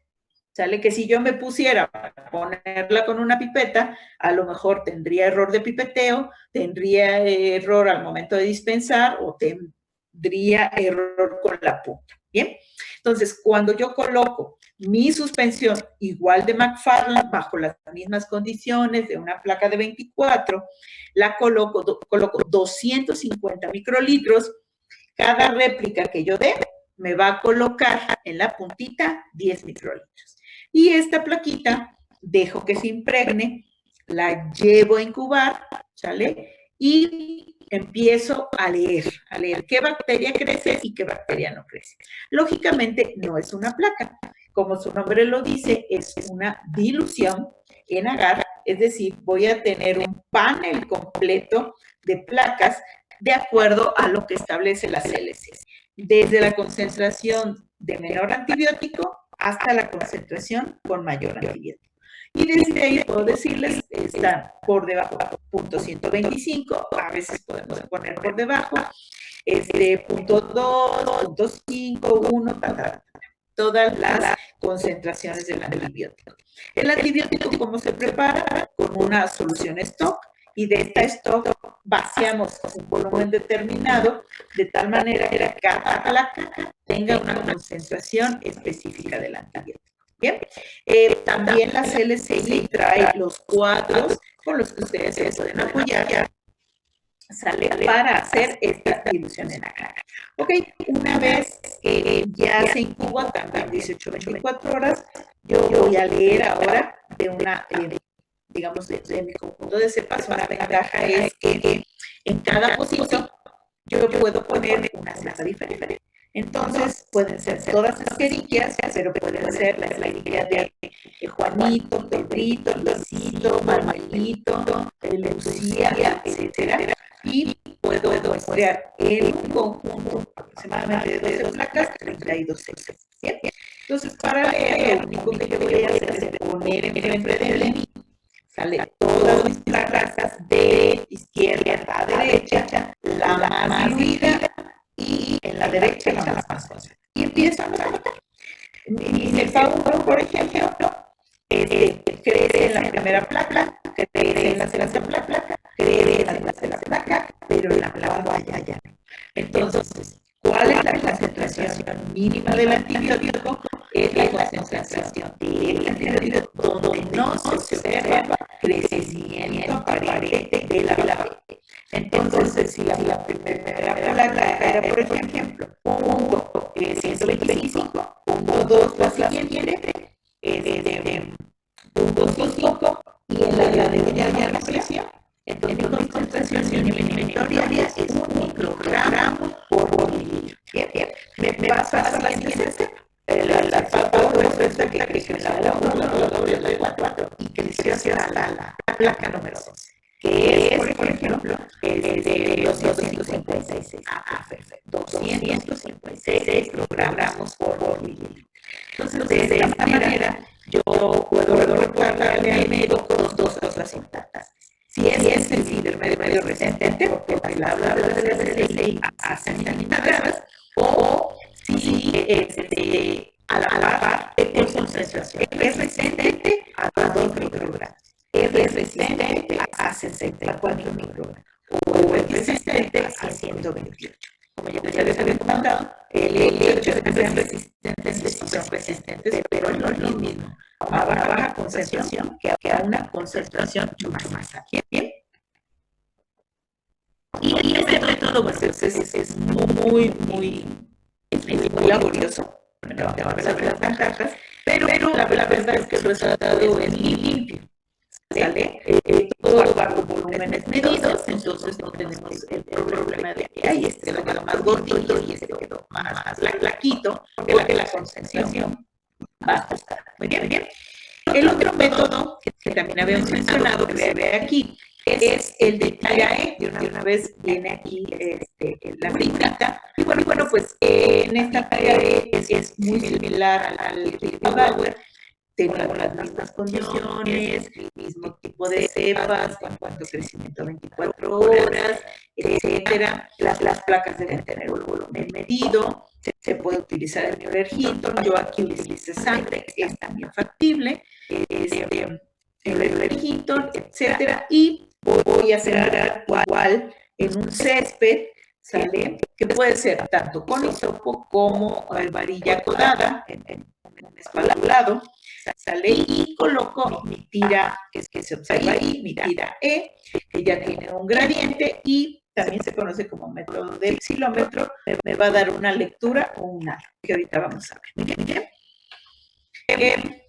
¿Sale? Que si yo me pusiera a ponerla con una pipeta, a lo mejor tendría error de pipeteo, tendría error al momento de dispensar o tendría error con la punta. ¿Bien? Entonces, cuando yo coloco mi suspensión igual de McFarland bajo las mismas condiciones de una placa de 24, la coloco 250 microlitros. Cada réplica que yo dé me va a colocar en la puntita 10 microlitros. Y esta plaquita dejo que se impregne, la llevo a incubar, ¿sale? Y empiezo a leer qué bacteria crece y qué bacteria no crece. Lógicamente no es una placa, como su nombre lo dice, es una dilución en agar, es decir, voy a tener un panel completo de placas de acuerdo a lo que establece la CLC, desde la concentración de menor antibiótico hasta la concentración con mayor antibiótico. Y desde ahí puedo decirles, está por debajo, punto 125, a veces podemos poner por debajo, punto 2, punto 5, 1, todas las concentraciones del antibiótico. El antibiótico, ¿cómo se prepara? Con una solución stock y de esta stock vaciamos un volumen determinado de tal manera que cada placa tenga una concentración específica del antibiótico. Bien, también la CLCI trae los cuadros con los que ustedes se pueden apoyar, sale para hacer esta dilución en agar. Ok, una vez que ya se incuba también 18-24 horas, yo voy a leer ahora de una, digamos, de mi conjunto de cepas. Una ventaja es que en cada pocito yo puedo poner una cepa diferente. Entonces, pueden ser todas esqueriquias, pero pueden ser la esqueriquia de Juanito, Pedrito, Luisito, Manuelito, Lucía, etcétera. Y puedo muestrear en un conjunto aproximadamente de 12 placas, 32 cepas. ¿Bien? Entonces, para leer, lo único que yo voy a hacer es poner enfrente de mí, sale todas mis placas de izquierda a derecha, la más diluida, y en la derecha la más concentrada. Y empiezo a notar. Mi cepa 1, por ejemplo, crece en la primera placa, crece en la segunda placa, crece en la tercera placa, pero en la placa ya no. Entonces, ¿cuál es la concentración mínima del antibiótico? Es la concentración del antibiótico donde no se observa crecimiento aparente de la placa. Entonces, si la primera placa era, por ejemplo, punto 125, punto 2, la siguiente es de punto 5, y en la de ya no creció. Entonces, mi concentración inventoria es 1 microgramo por mililitro. Bien. Me paso a la siguiente cepa. La cepa 4 resulta que creció la 1, la 4 y creció hacia la placa número 11. Que es, por ejemplo, de 256. Perfecto. 256 kilogramos por mililitro. Entonces, de esta manera, yo puedo recordarle al médico dos cosas importantes. Si es sensible el medio resistente, porque la de ley hacen integradas, o si a la par de concentración es resistente a 2 microgramos. Es resistente a 64 microgramos o es resistente a 128. Como ya les había comentado, el hecho de que sean resistentes sí son resistentes, pero no es lo mismo a baja concentración que a una concentración mucho más alta. Bien. Y este método pues, es muy laborioso. Bueno, te van a ver las ventajas, pero la verdad es que el resultado es muy limpio. ¿Sale? Todo bajo volúmenes medidos, entonces no tenemos el problema de que hay este quedó más gordito y este quedó más flaquito, porque la concentración va a ajustar. Muy bien. El otro método que también habíamos mencionado, que se ve aquí, es el de tira-E. De una vez viene aquí la brindita. Y bueno, pues en esta tira-E es muy similar al Bauer. Tenemos las mismas condiciones, el mismo tipo de cepas, en cuanto a crecimiento a 24 horas, etcétera. Las placas deben tener un volumen medido, se puede utilizar el Mueller-Hinton. Yo aquí utilicé sangre, es también factible, el Mueller-Hinton, etcétera. Y voy a sembrar igual en un césped, ¿sale? Que puede ser tanto con hisopo como varilla codada, en un espaldulado. Sale y coloco mi tira, que se observa ahí, mi tira E, que ya tiene un gradiente y también se conoce como método del xilómetro. Me va a dar una lectura o un aro, que ahorita vamos a ver. Bien.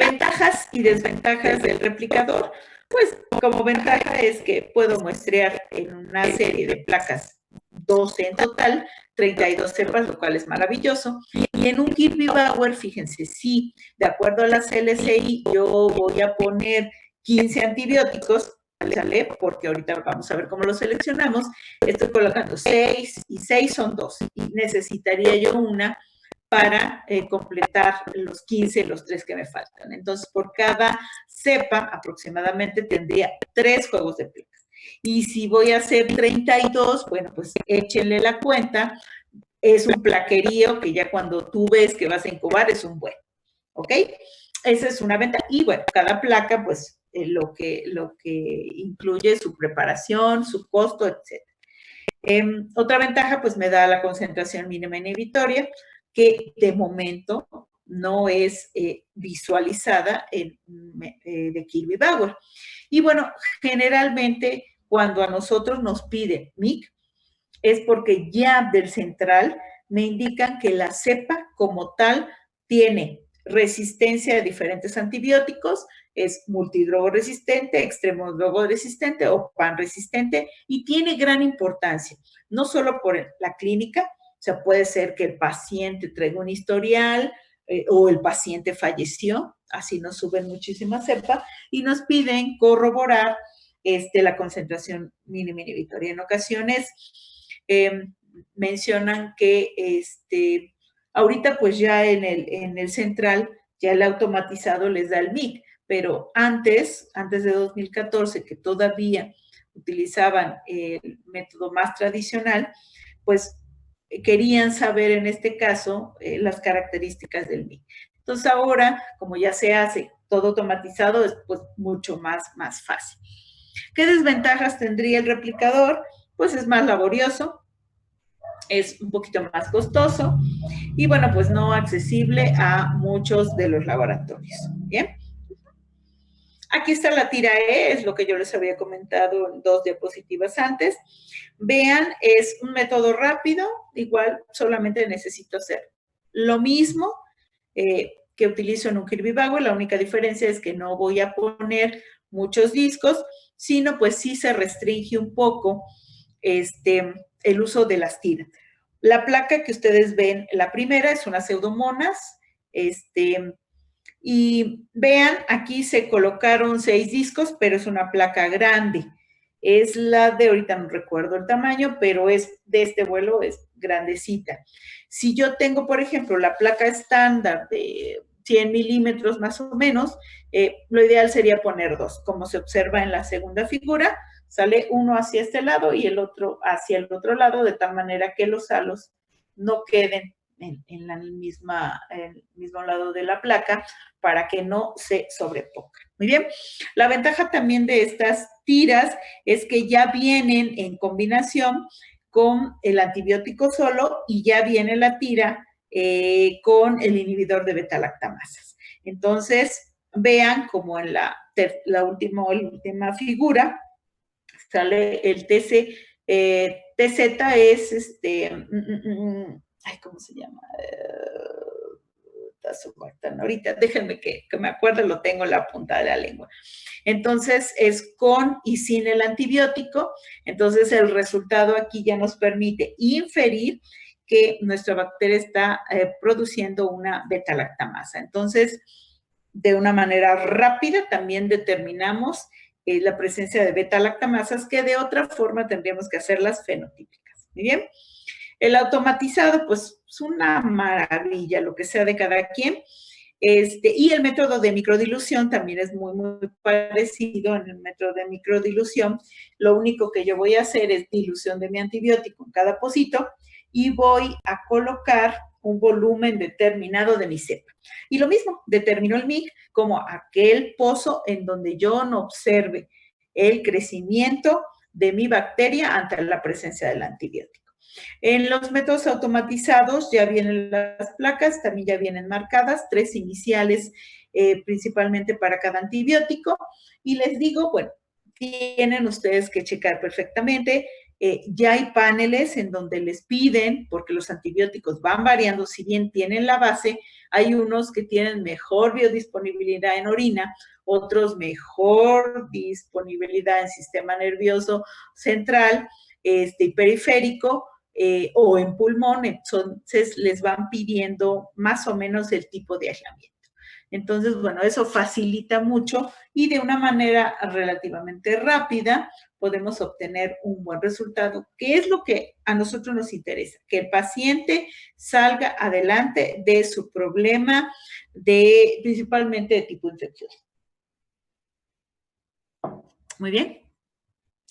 Ventajas y desventajas del replicador. Pues como ventaja es que puedo muestrear en una serie de placas 12 en total, 32 cepas, lo cual es maravilloso. Y en un Kirby Bauer, fíjense, sí, de acuerdo a la CLCI, yo voy a poner 15 antibióticos, ¿sale? Porque ahorita vamos a ver cómo los seleccionamos. Estoy colocando 6 y 6 son 12. Y necesitaría yo una para completar los 15, los 3 que me faltan. Entonces, por cada cepa aproximadamente tendría 3 juegos de placas. Y si voy a hacer 32, bueno, pues échenle la cuenta. Es un plaquerío que ya cuando tú ves que vas a incubar es un buen. ¿Ok? Esa es una ventaja. Y bueno, cada placa, pues lo que incluye su preparación, su costo, etc. Otra ventaja, pues me da la concentración mínima inhibitoria, que de momento no es visualizada de Kilby-Bauer. Y bueno, generalmente cuando a nosotros nos piden MIC, es porque ya del central me indican que la cepa como tal tiene resistencia a diferentes antibióticos, es multidrogoresistente, extremodrogoresistente o panresistente y tiene gran importancia, no solo por la clínica, o sea, puede ser que el paciente traiga un historial o el paciente falleció, así nos suben muchísimas cepas y nos piden corroborar la concentración mínima inhibitoria. En ocasiones mencionan que ahorita pues ya en el central, ya el automatizado les da el MIC, pero antes de 2014, que todavía utilizaban el método más tradicional, pues querían saber en este caso las características del MIC. Entonces ahora, como ya se hace todo automatizado, es pues mucho más fácil. ¿Qué desventajas tendría el replicador? Pues es más laborioso, es un poquito más costoso y bueno, pues no accesible a muchos de los laboratorios. Bien. Aquí está la tira E, es lo que yo les había comentado en 2 diapositivas antes. Vean, es un método rápido, igual solamente necesito hacer lo mismo que utilizo en un Kilby-Bauer, la única diferencia es que no voy a poner muchos discos, sino pues sí se restringe un poco el uso de las tiras. La placa que ustedes ven, la primera es una Pseudomonas, y vean, aquí se colocaron 6 discos, pero es una placa grande. Es la de, ahorita no recuerdo el tamaño, pero es de este vuelo, es grandecita. Si yo tengo, por ejemplo, la placa estándar de 100 milímetros más o menos, lo ideal sería poner 2, como se observa en la segunda figura, sale uno hacia este lado y el otro hacia el otro lado, de tal manera que los halos no queden en el mismo lado de la placa para que no se sobrepongan. Muy bien. La ventaja también de estas tiras es que ya vienen en combinación con el antibiótico solo y ya viene la tira con el inhibidor de beta-lactamasas. Entonces, vean como en la última figura sale el TZ es ¿cómo se llama? Ahorita, déjenme que me acuerde, lo tengo en la punta de la lengua. Entonces, es con y sin el antibiótico. Entonces, el resultado aquí ya nos permite inferir que nuestra bacteria está produciendo una beta-lactamasa. Entonces, de una manera rápida también determinamos la presencia de beta-lactamasas, que de otra forma tendríamos que hacerlas fenotípicas. Muy bien. El automatizado, pues, es una maravilla, lo que sea de cada quien. Y el método de microdilución también es muy, muy parecido. En el método de microdilución, lo único que yo voy a hacer es dilución de mi antibiótico en cada pocito y voy a colocar un volumen determinado de mi cepa. Y lo mismo, determino el MIC como aquel pozo en donde yo no observe el crecimiento de mi bacteria ante la presencia del antibiótico. En los métodos automatizados ya vienen las placas, también ya vienen marcadas, 3 iniciales principalmente para cada antibiótico. Y les digo, bueno, tienen ustedes que checar perfectamente. Ya hay paneles en donde les piden, porque los antibióticos van variando, si bien tienen la base, hay unos que tienen mejor biodisponibilidad en orina, otros mejor disponibilidad en sistema nervioso central y periférico, o en pulmón. Entonces les van pidiendo más o menos el tipo de aislamiento. Entonces, bueno, eso facilita mucho y de una manera relativamente rápida podemos obtener un buen resultado, que es lo que a nosotros nos interesa, que el paciente salga adelante de su problema principalmente de tipo infeccioso. Muy bien.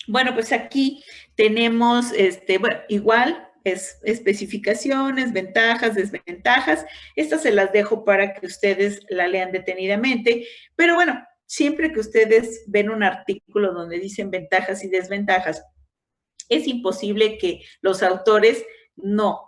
Bueno, pues aquí tenemos, bueno, igual es especificaciones, ventajas, desventajas. Estas se las dejo para que ustedes la lean detenidamente. Pero bueno, siempre que ustedes ven un artículo donde dicen ventajas y desventajas, es imposible que los autores no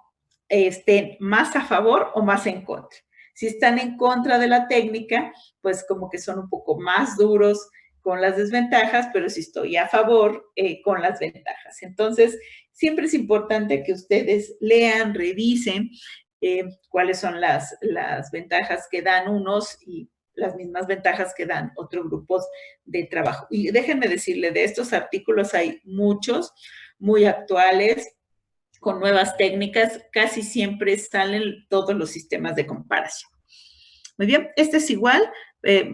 estén más a favor o más en contra. Si están en contra de la técnica, pues como que son un poco más duros con las desventajas, pero si estoy a favor, con las ventajas. Entonces, siempre es importante que ustedes lean, revisen cuáles son las ventajas que dan unos y las mismas ventajas que dan otros grupos de trabajo. Y déjenme decirle, de estos artículos hay muchos muy actuales, con nuevas técnicas, casi siempre salen todos los sistemas de comparación. Muy bien, este es igual,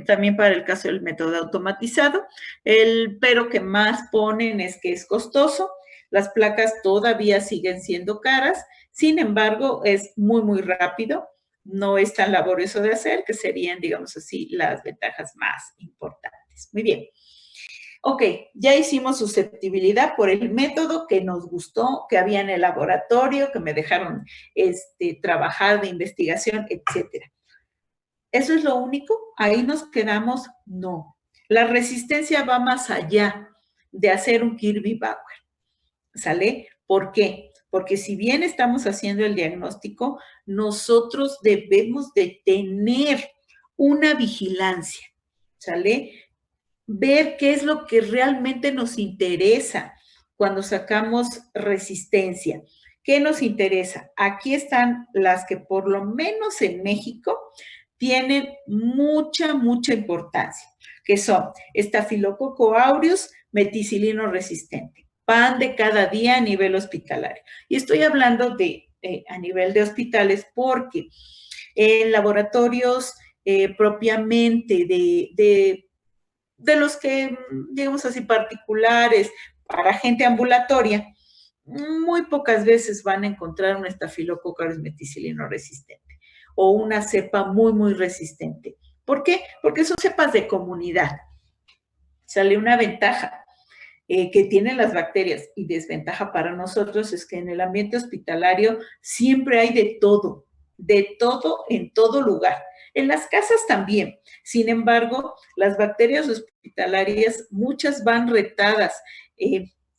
también para el caso del método automatizado. El pero que más ponen es que es costoso, las placas todavía siguen siendo caras, sin embargo, es muy, muy rápido, no es tan laborioso de hacer, que serían, digamos así, las ventajas más importantes. Muy bien. Ok, ya hicimos susceptibilidad por el método que nos gustó, que había en el laboratorio, que me dejaron trabajar de investigación, etcétera. ¿Eso es lo único? ¿Ahí nos quedamos? No. La resistencia va más allá de hacer un Kirby-Bauer, ¿sale? ¿Por qué? Porque si bien estamos haciendo el diagnóstico, nosotros debemos de tener una vigilancia, ¿sale? Ver qué es lo que realmente nos interesa cuando sacamos resistencia. ¿Qué nos interesa? Aquí están las que por lo menos en México tienen mucha, mucha importancia, que son Staphylococcus aureus meticilino resistente, pan de cada día a nivel hospitalario. Y estoy hablando de a nivel de hospitales porque en laboratorios propiamente de los que, digamos así, particulares, para gente ambulatoria, muy pocas veces van a encontrar un Staphylococcus meticilino resistente o una cepa muy, muy resistente. ¿Por qué? Porque son cepas de comunidad. Sale una ventaja que tienen las bacterias y desventaja para nosotros es que en el ambiente hospitalario siempre hay de todo en todo lugar. En las casas también. Sin embargo, las bacterias hospitalarias, muchas van retadas.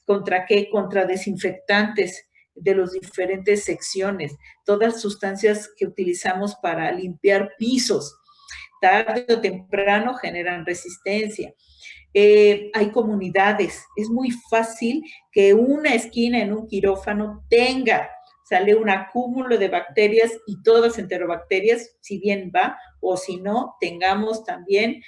¿Contra qué? Contra desinfectantes de las diferentes secciones, todas sustancias que utilizamos para limpiar pisos. Tarde o temprano generan resistencia. Hay comunidades. Es muy fácil que una esquina en un quirófano sale un acúmulo de bacterias y todas enterobacterias, si bien va, o si no, tengamos también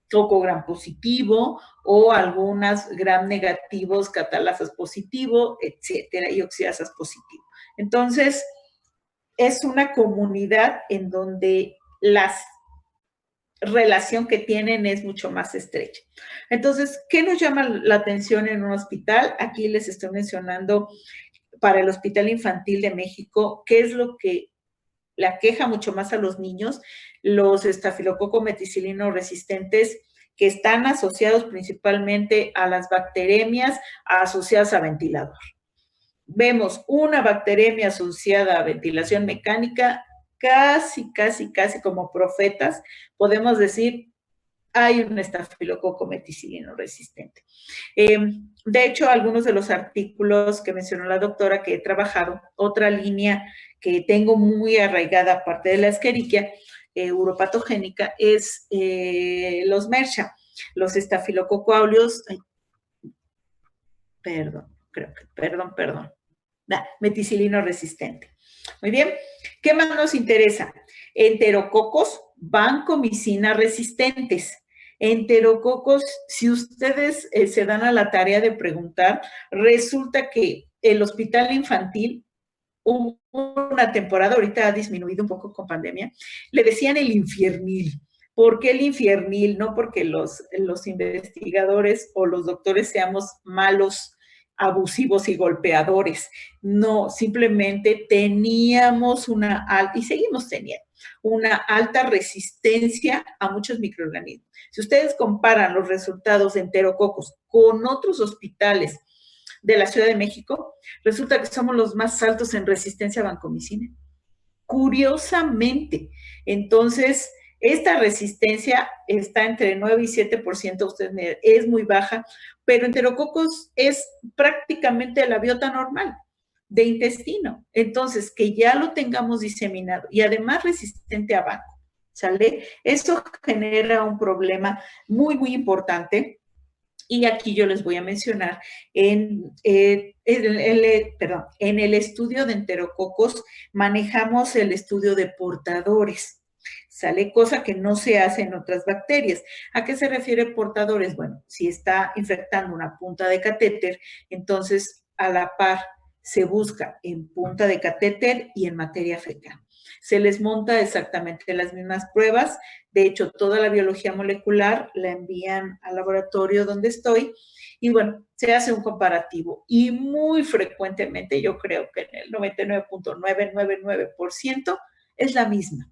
toco gram positivo o algunas gram negativos, catalasas positivo, etcétera, y oxidasas positivo. Entonces, es una comunidad en donde la relación que tienen es mucho más estrecha. Entonces, ¿qué nos llama la atención en un hospital? Aquí les estoy mencionando para el Hospital Infantil de México, ¿qué es lo que le aqueja mucho más a los niños? Los estafilococo meticilino resistentes que están asociados principalmente a las bacteremias asociadas a ventilador. Vemos una bacteremia asociada a ventilación mecánica, casi como profetas, podemos decir, hay un estafilococo meticilino resistente. De hecho, algunos de los artículos que mencionó la doctora que he trabajado, otra línea que tengo muy arraigada, aparte de la Escherichia uropatogénica, es los MRSA, los estafilococo aureus, meticilino resistente. Muy bien, ¿qué más nos interesa? Enterococos vancomicina resistentes. Enterococos, si ustedes se dan a la tarea de preguntar, resulta que el hospital infantil, hubo una temporada, ahorita ha disminuido un poco con pandemia, le decían el infiernil. ¿Por qué el infiernil? No porque los investigadores o los doctores seamos malos, abusivos y golpeadores. No, simplemente teníamos y seguimos teniendo, una alta resistencia a muchos microorganismos. Si ustedes comparan los resultados de enterococos con otros hospitales de la Ciudad de México, resulta que somos los más altos en resistencia a vancomicina. Curiosamente. Entonces, Esta resistencia está entre 9 y 7%, ustedes me dirán, es muy baja, pero enterococos es prácticamente la biota normal de intestino. Entonces, que ya lo tengamos diseminado y además resistente a banco, ¿sale? Eso genera un problema muy, muy importante. Y aquí yo les voy a mencionar, en el estudio de enterococos manejamos el estudio de portadores, ¿sale? Cosa que no se hace en otras bacterias. ¿A qué se refiere portadores? Bueno, si está infectando una punta de catéter, entonces a la par se busca en punta de catéter y en materia fecal. Se les monta exactamente las mismas pruebas. De hecho, toda la biología molecular la envían al laboratorio donde estoy y bueno, se hace un comparativo y muy frecuentemente, yo creo que en el 99.999% es la misma.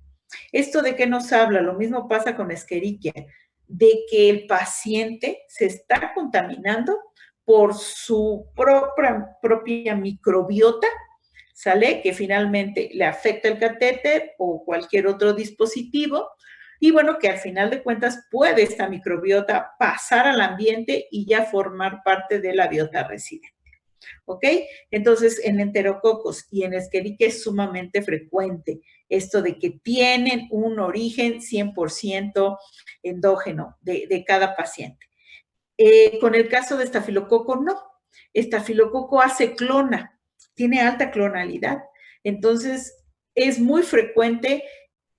¿Esto de qué nos habla? Lo mismo pasa con Escherichia, de que el paciente se está contaminando por su propia microbiota, ¿sale? Que finalmente le afecta el catéter o cualquier otro dispositivo. Y bueno, que al final de cuentas puede esta microbiota pasar al ambiente y ya formar parte de la biota residente. ¿Ok? Entonces, en enterococos y en Escherichia es sumamente frecuente esto de que tienen un origen 100% endógeno de cada paciente. Con el caso de estafilococo, no. Estafilococo hace clona, tiene alta clonalidad. Entonces, es muy frecuente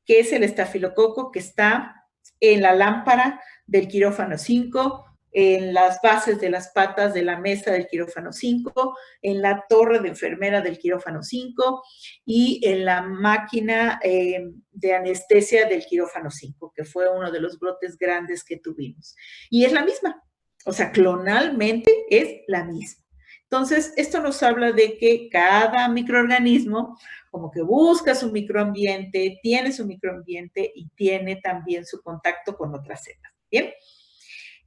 que es el estafilococo que está en la lámpara del quirófano 5, en las bases de las patas de la mesa del quirófano 5, en la torre de enfermera del quirófano 5 y en la máquina de anestesia del quirófano 5, que fue uno de los brotes grandes que tuvimos. Y es la misma, o sea, clonalmente es la misma. Entonces, esto nos habla de que cada microorganismo como que busca su microambiente, tiene su microambiente y tiene también su contacto con otras cepas. ¿Bien?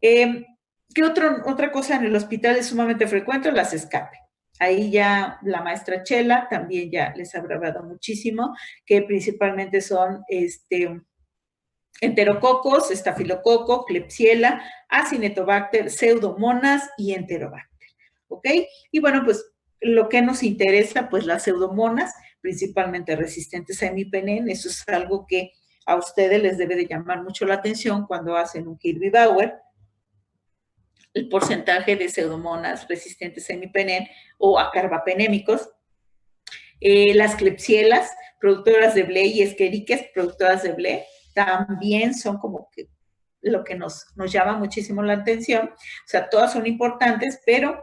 ¿Qué otra cosa en el hospital es sumamente frecuente? Las escape. Ahí ya la maestra Chela también ya les habrá hablado muchísimo, que principalmente son enterococos, estafilococo, Klebsiella, Acinetobacter, Pseudomonas y Enterobacter. ¿Ok? Y bueno, pues lo que nos interesa, pues las pseudomonas, principalmente resistentes a imipenem, eso es algo que a ustedes les debe de llamar mucho la atención cuando hacen un Kirby-Bauer, el porcentaje de pseudomonas resistentes a imipenem o a carbapenémicos. Las Klebsielas, productoras de Blé, y Escherichia, productoras de Blé, también son como que lo que nos llama muchísimo la atención. O sea, todas son importantes, pero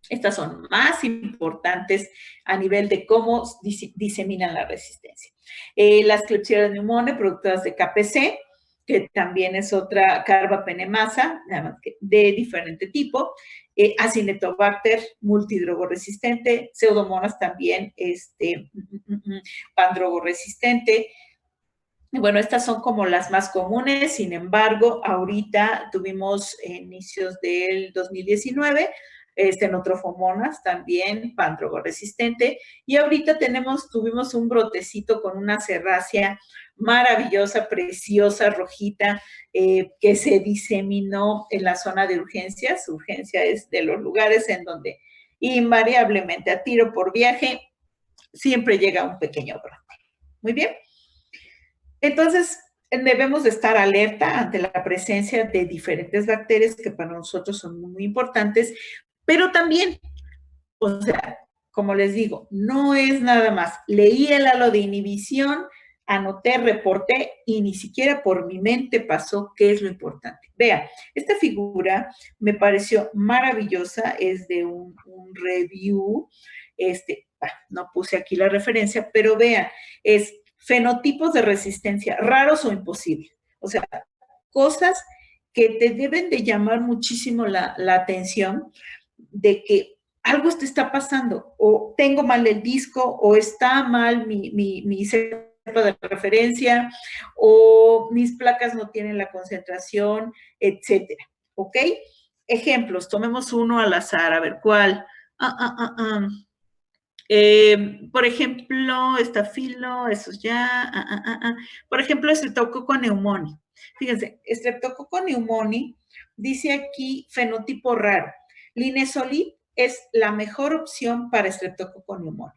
estas son más importantes a nivel de cómo diseminan la resistencia. Las Klebsiella pneumoniae, productoras de KPC, que también es otra carbapenemasa, nada más que de diferente tipo. Acinetobacter multidrogoresistente, Pseudomonas también pandrogoresistente. Bueno, estas son como las más comunes, sin embargo, ahorita tuvimos inicios del 2019, Cenotrofomonas también, pandrogoresistente, y ahorita tuvimos un brotecito con una cerrácea maravillosa, preciosa, rojita, que se diseminó en la zona de urgencias. Urgencia es de los lugares en donde invariablemente a tiro por viaje siempre llega un pequeño brote. Muy bien. Entonces, debemos de estar alerta ante la presencia de diferentes bacterias que para nosotros son muy importantes, pero también, o sea, como les digo, no es nada más. Leí el halo de inhibición, anoté, reporté y ni siquiera por mi mente pasó qué es lo importante. Vea, esta figura me pareció maravillosa, es de un review, no puse aquí la referencia, pero vean, es fenotipos de resistencia, raros o imposibles. O sea, cosas que te deben de llamar muchísimo la atención de que algo te está pasando, o tengo mal el disco, o está mal mi cepa de referencia, o mis placas no tienen la concentración, etcétera. ¿Ok? Ejemplos, tomemos uno al azar, a ver cuál. Por ejemplo, estafilo, eso ya. Por ejemplo, Streptococcus pneumoniae. Fíjense, Streptococcus pneumoniae dice aquí fenotipo raro. Linezolid es la mejor opción para Streptococcus pneumoniae.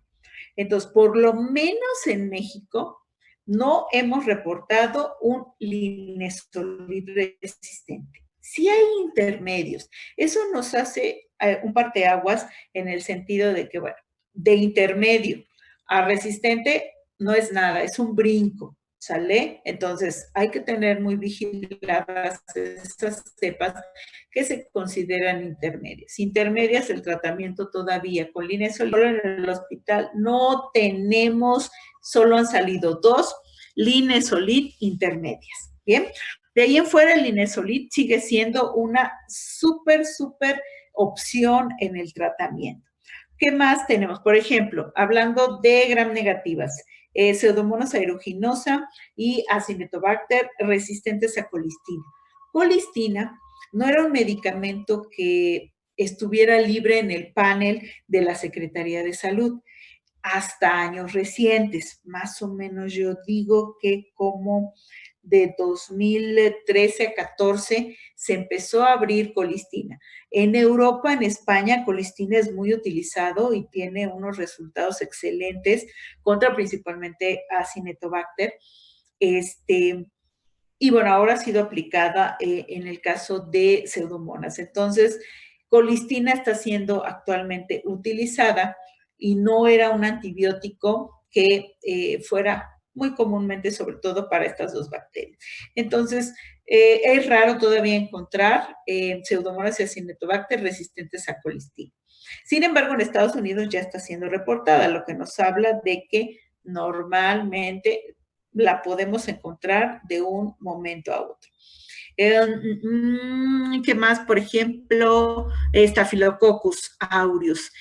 Entonces, por lo menos en México, no hemos reportado un linezolid resistente. Sí hay intermedios. Eso nos hace un parteaguas en el sentido de que, bueno, de intermedio a resistente no es nada, es un brinco, ¿sale? Entonces, hay que tener muy vigiladas esas cepas que se consideran intermedias. Intermedias, el tratamiento todavía con linezolid. En el hospital no tenemos, solo han salido 2 linezolid intermedias, ¿bien? De ahí en fuera, el linezolid sigue siendo una súper opción en el tratamiento. ¿Qué más tenemos? Por ejemplo, hablando de gram negativas, Pseudomonas aeruginosa y Acinetobacter resistentes a colistina. Colistina no era un medicamento que estuviera libre en el panel de la Secretaría de Salud hasta años recientes, más o menos yo digo que como de 2013 a 14 se empezó a abrir colistina. En Europa, en España, colistina es muy utilizado y tiene unos resultados excelentes contra principalmente Acinetobacter. Y bueno, ahora ha sido aplicada en el caso de Pseudomonas. Entonces, colistina está siendo actualmente utilizada y no era un antibiótico que fuera muy comúnmente, sobre todo para estas 2 bacterias. Entonces, es raro todavía encontrar Pseudomonas y Acinetobacter resistentes a colistina. Sin embargo, en Estados Unidos ya está siendo reportada, lo que nos habla de que normalmente la podemos encontrar de un momento a otro. ¿Qué más? Por ejemplo, Staphylococcus aureus.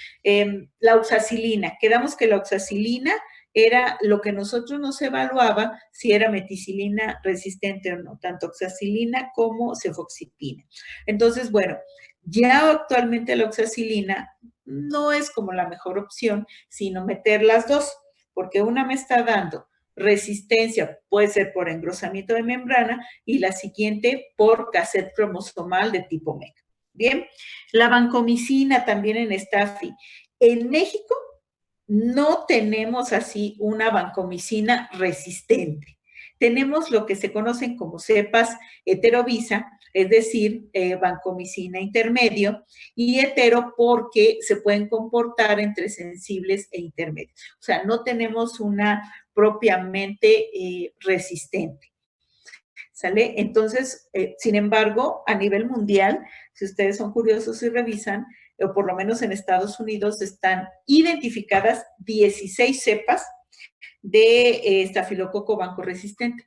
La oxacilina. Quedamos que la oxacilina era lo que nosotros nos evaluaba si era meticilina resistente o no, tanto oxacilina como cefoxipina. Entonces, bueno, ya actualmente la oxacilina no es como la mejor opción, sino meter las 2, porque una me está dando resistencia, puede ser por engrosamiento de membrana, y la siguiente por cassette cromosomal de tipo MEC. Bien, la vancomicina también en Staphy. En México no tenemos así una vancomicina resistente. Tenemos lo que se conocen como cepas heterovisa, es decir, vancomicina intermedio, y hetero porque se pueden comportar entre sensibles e intermedios. O sea, no tenemos una propiamente resistente. ¿Sale? Entonces, sin embargo, a nivel mundial, si ustedes son curiosos y revisan, o por lo menos en Estados Unidos, están identificadas 16 cepas de estafilococo banco-resistente.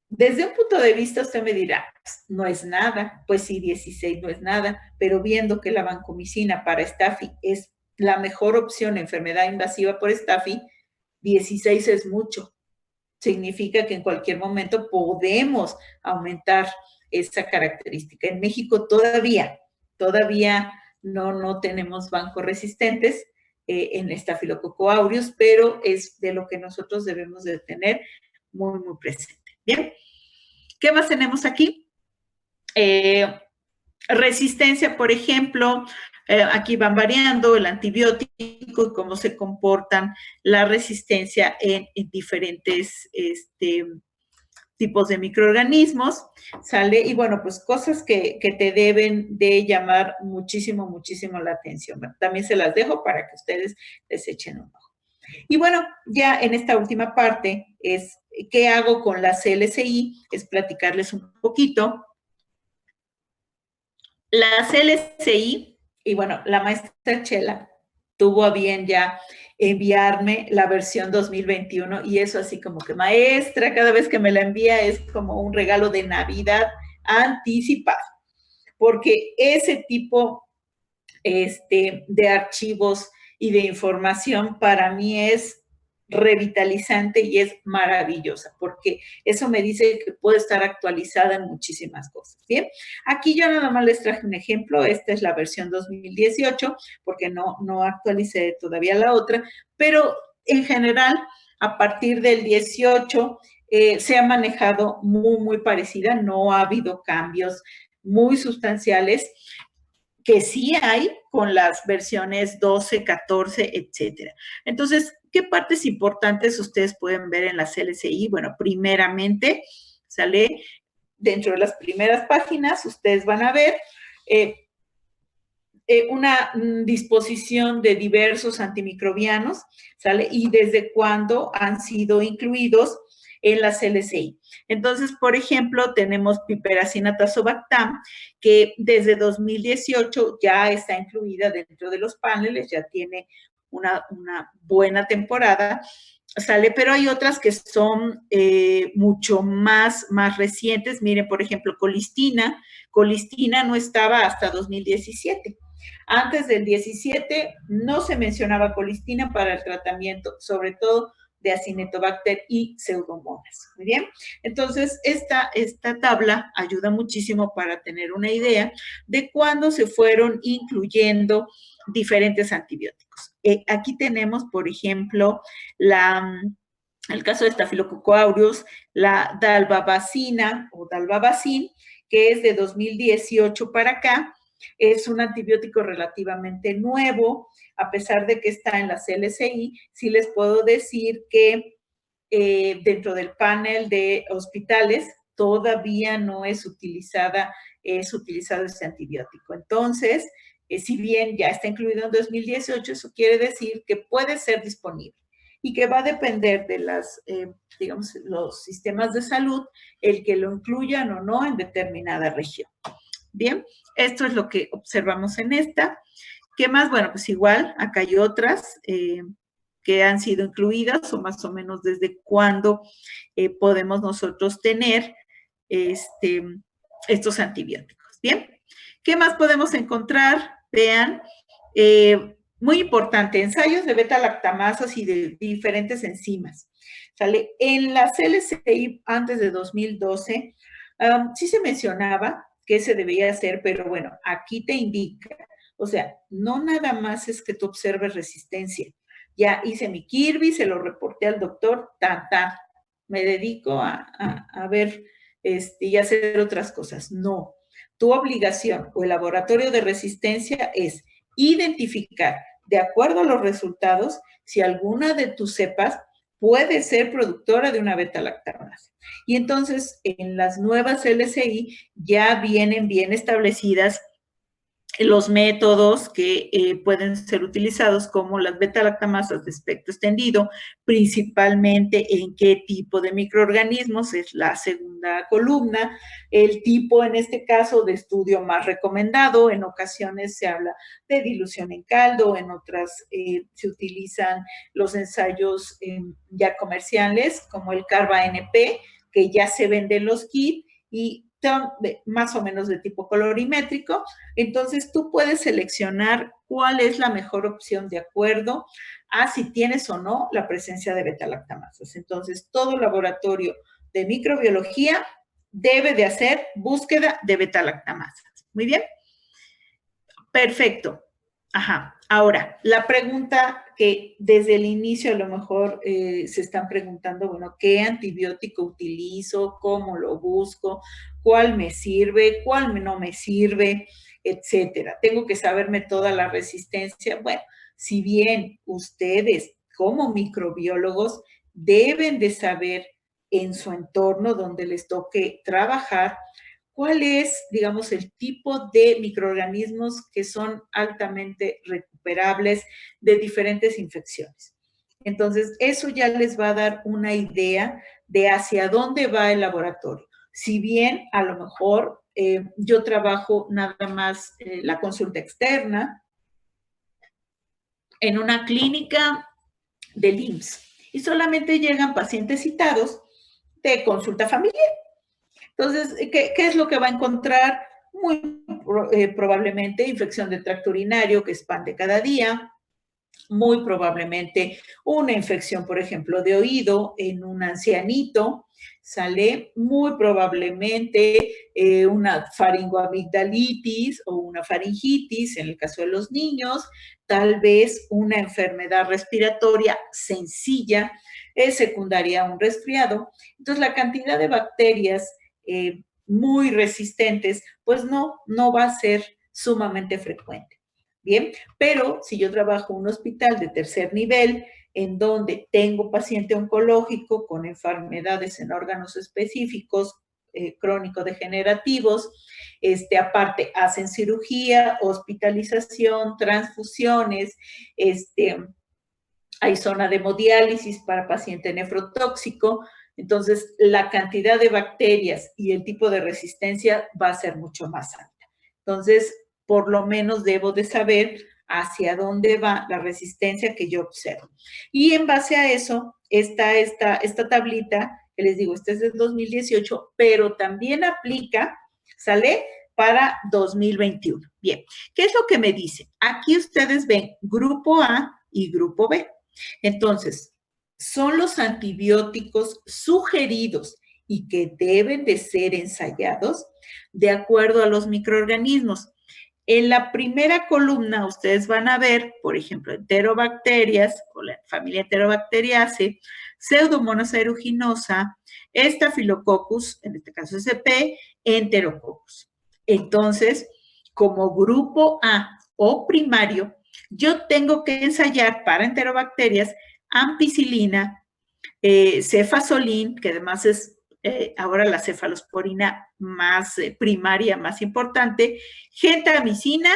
Desde un punto de vista, usted me dirá, no es nada, pues sí, 16 no es nada, pero viendo que la vancomicina para Staphy es la mejor opción en enfermedad invasiva por Staphy, 16 es mucho. Significa que en cualquier momento podemos aumentar esa característica. En México todavía no tenemos bancos resistentes en Staphylococcus aureus, pero es de lo que nosotros debemos de tener muy presente. Bien, ¿qué más tenemos aquí? Resistencia, por ejemplo, aquí van variando el antibiótico y cómo se comportan la resistencia en diferentes tipos de microorganismos, ¿sale? Y bueno, pues cosas que te deben de llamar muchísimo la atención. También se las dejo para que ustedes les echen un ojo. Y bueno, ya en esta última parte es, ¿qué hago con la CLSI? Es platicarles un poquito. La CLSI, y bueno, la maestra Chela tuvo a bien ya enviarme la versión 2021 y eso así como que maestra, cada vez que me la envía es como un regalo de Navidad anticipado, porque ese tipo de archivos y de información para mí es revitalizante y es maravillosa, porque eso me dice que puede estar actualizada en muchísimas cosas, ¿bien? Aquí yo nada más les traje un ejemplo, esta es la versión 2018, porque no actualicé todavía la otra, pero en general, a partir del 18, se ha manejado muy parecida, no ha habido cambios muy sustanciales, que sí hay con las versiones 12, 14, etcétera. Entonces, ¿qué partes importantes ustedes pueden ver en las LCI? Bueno, primeramente, sale dentro de las primeras páginas, ustedes van a ver una disposición de diversos antimicrobianos, ¿sale? Y desde cuándo han sido incluidos en las LCI. Entonces, por ejemplo, tenemos piperacina tazobactam, que desde 2018 ya está incluida dentro de los paneles, ya tiene una buena temporada, ¿sale? Pero hay otras que son mucho más recientes. Miren, por ejemplo, colistina. Colistina no estaba hasta 2017. Antes del 17 no se mencionaba colistina para el tratamiento, sobre todo de Acinetobacter y Pseudomonas. Muy bien. Entonces, esta tabla ayuda muchísimo para tener una idea de cuándo se fueron incluyendo diferentes antibióticos. Aquí tenemos, por ejemplo, el caso de Staphylococcus aureus, la dalbavacina o dalbavacin, que es de 2018 para acá. Es un antibiótico relativamente nuevo, a pesar de que está en las LCI, sí les puedo decir que dentro del panel de hospitales todavía no es utilizado este antibiótico. Entonces, si bien ya está incluido en 2018, eso quiere decir que puede ser disponible y que va a depender de digamos, los sistemas de salud el que lo incluyan o no en determinada región. Bien, esto es lo que observamos en esta. ¿Qué más? Bueno, pues igual, acá hay otras que han sido incluidas o más o menos desde cuándo podemos nosotros tener estos antibióticos. Bien, ¿qué más podemos encontrar? Vean, muy importante, ensayos de beta-lactamasas y de diferentes enzimas. ¿Sale? En las LCI antes de 2012, sí se mencionaba que se debía hacer, pero bueno, aquí te indica, o sea, no nada más es que tú observes resistencia. Ya hice mi Kirby, se lo reporté al doctor, me dedico a ver y hacer otras cosas. No, tu obligación o el laboratorio de resistencia es identificar, de acuerdo a los resultados, si alguna de tus cepas puede ser productora de una beta-lactamasa. Y entonces, en las nuevas LCI ya vienen bien establecidas los métodos que pueden ser utilizados como las beta-lactamasas de espectro extendido, principalmente en qué tipo de microorganismos, es la segunda columna, el tipo en este caso de estudio más recomendado, en ocasiones se habla de dilución en caldo, en otras se utilizan los ensayos ya comerciales como el CARBA-NP, que ya se venden los kits y son más o menos de tipo colorimétrico. Entonces, tú puedes seleccionar cuál es la mejor opción de acuerdo a si tienes o no la presencia de beta-lactamasas. Entonces, todo laboratorio de microbiología debe de hacer búsqueda de beta-lactamasas. Muy bien. Perfecto. Ajá. Ahora, la pregunta que desde el inicio a lo mejor se están preguntando, bueno, ¿qué antibiótico utilizo? ¿Cómo lo busco? ¿Cuál me sirve? ¿Cuál no me sirve? Etcétera. Tengo que saberme toda la resistencia. Bueno, si bien ustedes como microbiólogos deben de saber en su entorno donde les toque trabajar, ¿cuál es, digamos, el tipo de microorganismos que son altamente recuperables de diferentes infecciones? Entonces, eso ya les va a dar una idea de hacia dónde va el laboratorio. Si bien, a lo mejor, yo trabajo nada más la consulta externa en una clínica del IMSS y solamente llegan pacientes citados de consulta familiar. Entonces, ¿qué es lo que va a encontrar? Muy probablemente infección de tracto urinario que expande cada día, muy probablemente una infección, por ejemplo, de oído en un ancianito, sale muy probablemente una faringoamigdalitis o una faringitis en el caso de los niños, tal vez una enfermedad respiratoria sencilla, secundaria a un resfriado. Entonces, la cantidad de bacterias muy resistentes, pues no va a ser sumamente frecuente. Bien, pero si yo trabajo en un hospital de tercer nivel, en donde tengo paciente oncológico con enfermedades en órganos específicos, crónico-degenerativos, aparte hacen cirugía, hospitalización, transfusiones, hay zona de hemodiálisis para paciente nefrotóxico, entonces la cantidad de bacterias y el tipo de resistencia va a ser mucho más alta. Entonces, por lo menos debo de saber hacia dónde va la resistencia que yo observo. Y en base a eso, esta tablita, que les digo, esta es del 2018, pero también aplica, ¿sale? Para 2021. Bien, ¿qué es lo que me dice? Aquí ustedes ven grupo A y grupo B. Entonces, son los antibióticos sugeridos y que deben de ser ensayados de acuerdo a los microorganismos. En la primera columna ustedes van a ver, por ejemplo, enterobacterias o la familia Enterobacteriaceae, Pseudomonas aeruginosa, Staphylococcus, en este caso SP, Enterococcus. Entonces, como grupo A o primario, yo tengo que ensayar para enterobacterias ampicilina, cefazolin, que además es ahora la cefalosporina más primaria, más importante, gentamicina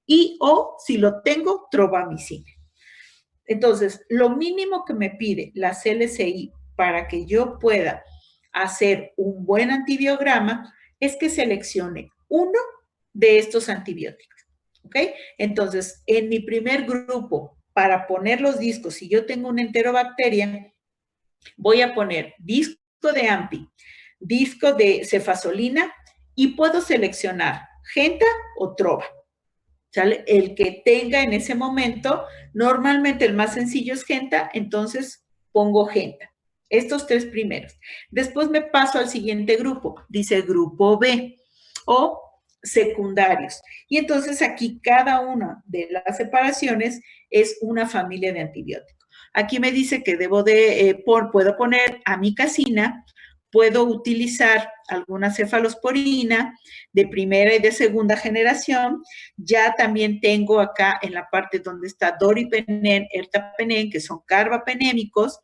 y o, si lo tengo, trovamicina. Entonces, lo mínimo que me pide la CLCI para que yo pueda hacer un buen antibiograma es que seleccione uno de estos antibióticos. ¿Ok? Entonces, en mi primer grupo, para poner los discos, si yo tengo una enterobacteria, voy a poner disco de AMPI, disco de cefazolina y puedo seleccionar Genta o Trova. ¿Sale? El que tenga en ese momento, normalmente el más sencillo es Genta, entonces pongo Genta. Estos tres primeros. Después me paso al siguiente grupo, dice grupo B o secundarios. Y entonces aquí cada una de las separaciones es una familia de antibióticos. Aquí me dice que puedo poner amicacina, puedo utilizar alguna cefalosporina de primera y de segunda generación. Ya también tengo acá en la parte donde está doripenem, ertapenem, que son carbapenémicos.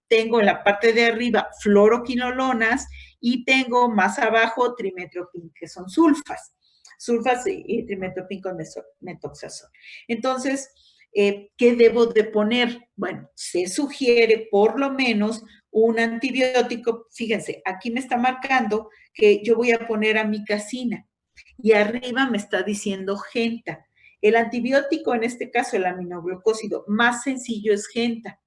Tengo en la parte de arriba fluoroquinolonas y tengo más abajo trimetoprim, que son sulfas y trimetoprim con metoxazol. Entonces, ¿qué debo de poner? Bueno, se sugiere por lo menos un antibiótico. Fíjense, aquí me está marcando que yo voy a poner amicacina y arriba me está diciendo Genta. El antibiótico, en este caso el aminoglucósido más sencillo es Genta,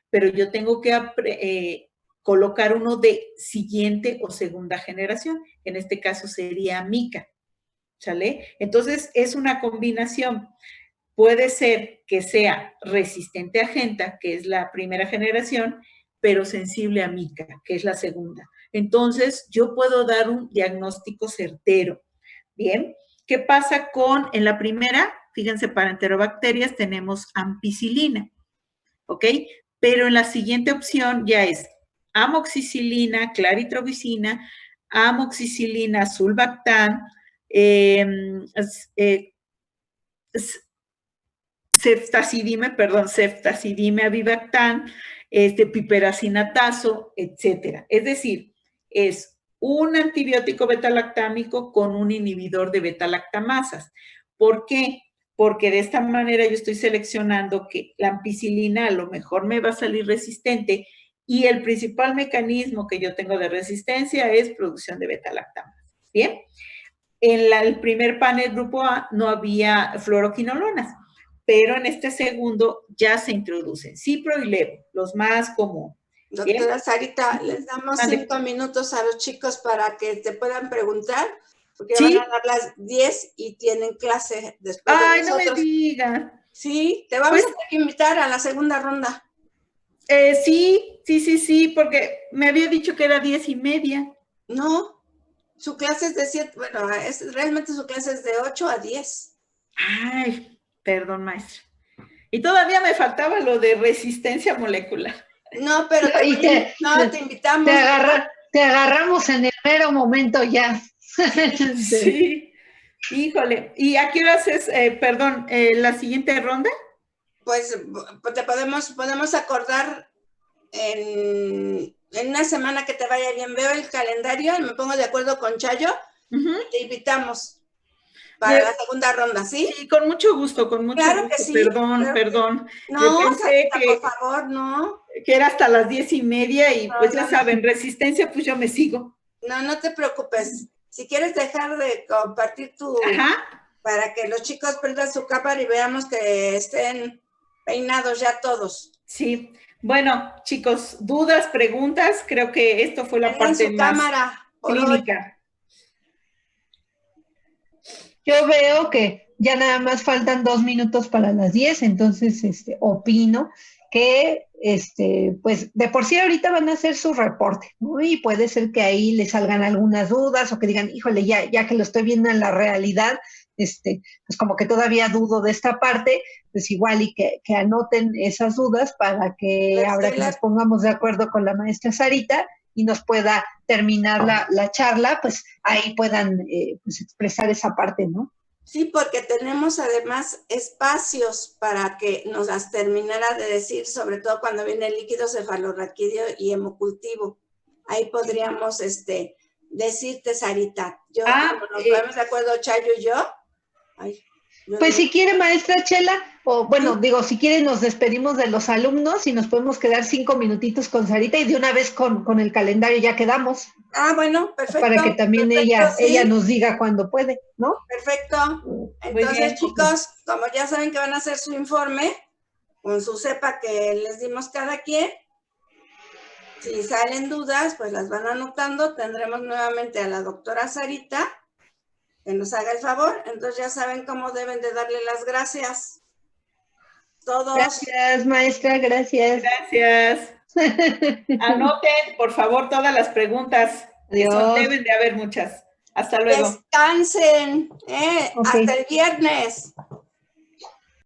pero yo tengo que colocar uno de siguiente o segunda generación. En este caso sería Amica. ¿Sale? Entonces, es una combinación. Puede ser que sea resistente a Genta, que es la primera generación, pero sensible a Mica, que es la segunda. Entonces, yo puedo dar un diagnóstico certero. Bien, ¿qué pasa en la primera? Fíjense, para enterobacterias tenemos ampicilina, ¿ok? Pero en la siguiente opción ya es amoxicilina, claritrobicina, amoxicilina, sulbactam, ceftacidime, avibactam, piperacinatazo, etcétera. Es decir, es un antibiótico betalactámico con un inhibidor de betalactamasas. ¿Por qué? Porque de esta manera yo estoy seleccionando que la ampicilina a lo mejor me va a salir resistente y el principal mecanismo que yo tengo de resistencia es producción de betalactamasas. ¿Bien? En el primer panel grupo A no había fluoroquinolonas, pero en este segundo ya se introducen cipro y levo, los más comunes. Doctora Sarita, les damos 5 minutos a los chicos para que te puedan preguntar, porque ¿sí? Van a dar las 10 y tienen clase después de nosotros. ¡Ay, no me digan! Sí, te vamos a tener que invitar a la segunda ronda. Sí, porque me había dicho que era 10:30. No, su clase es de 7, bueno, realmente su clase es de 8 a 10. Ay, perdón, maestra. Y todavía me faltaba lo de resistencia molecular. No, pero te invitamos. Te agarramos en el mero momento ya. Sí, híjole. ¿Y a qué horas es, la siguiente ronda? Pues te podemos acordar en una semana que te vaya bien. Veo el calendario, me pongo de acuerdo con Chayo y te invitamos para la segunda ronda, ¿sí? Sí, con mucho gusto, Claro que sí. Perdón. No, yo pensé por favor, no. Que era hasta las 10:30 y pues ya saben, resistencia, pues yo me sigo. No te preocupes. Si quieres dejar de compartir para que los chicos prendan su cámara y veamos que estén peinados ya todos. Sí. Bueno, chicos, dudas, preguntas, creo que esto fue la parte más clínica. Yo veo que ya nada más faltan 2 minutos para las 10, entonces opino que pues de por sí ahorita van a hacer su reporte, ¿no? Y puede ser que ahí les salgan algunas dudas o que digan, híjole, ya que lo estoy viendo en la realidad, pues como que todavía dudo de esta parte, pues igual y que anoten esas dudas para que ahora que nos pongamos de acuerdo con la maestra Sarita y nos pueda terminar la charla, pues ahí puedan pues expresar esa parte, ¿no? Sí, porque tenemos además espacios para que nos las terminara de decir, sobre todo cuando viene el líquido cefalorraquídeo y hemocultivo. Ahí podríamos decirte, Sarita. Nos ponemos de acuerdo, Chayo y yo. Pues si quiere, maestra Chela, o bueno, si quiere nos despedimos de los alumnos y nos podemos quedar 5 minutitos con Sarita y de una vez con el calendario ya quedamos. Bueno, perfecto. Para que también ella nos diga cuándo puede, ¿no? Perfecto. Entonces, chicos, como ya saben que van a hacer su informe, con su cepa que les dimos cada quien, si salen dudas, pues las van anotando. Tendremos nuevamente a la doctora Sarita, que nos haga el favor. Entonces ya saben cómo deben de darle las gracias. Todos. Gracias, maestra, gracias. Gracias. Anoten, por favor, todas las preguntas. Deben de haber muchas. Hasta luego. Descansen. Hasta el viernes.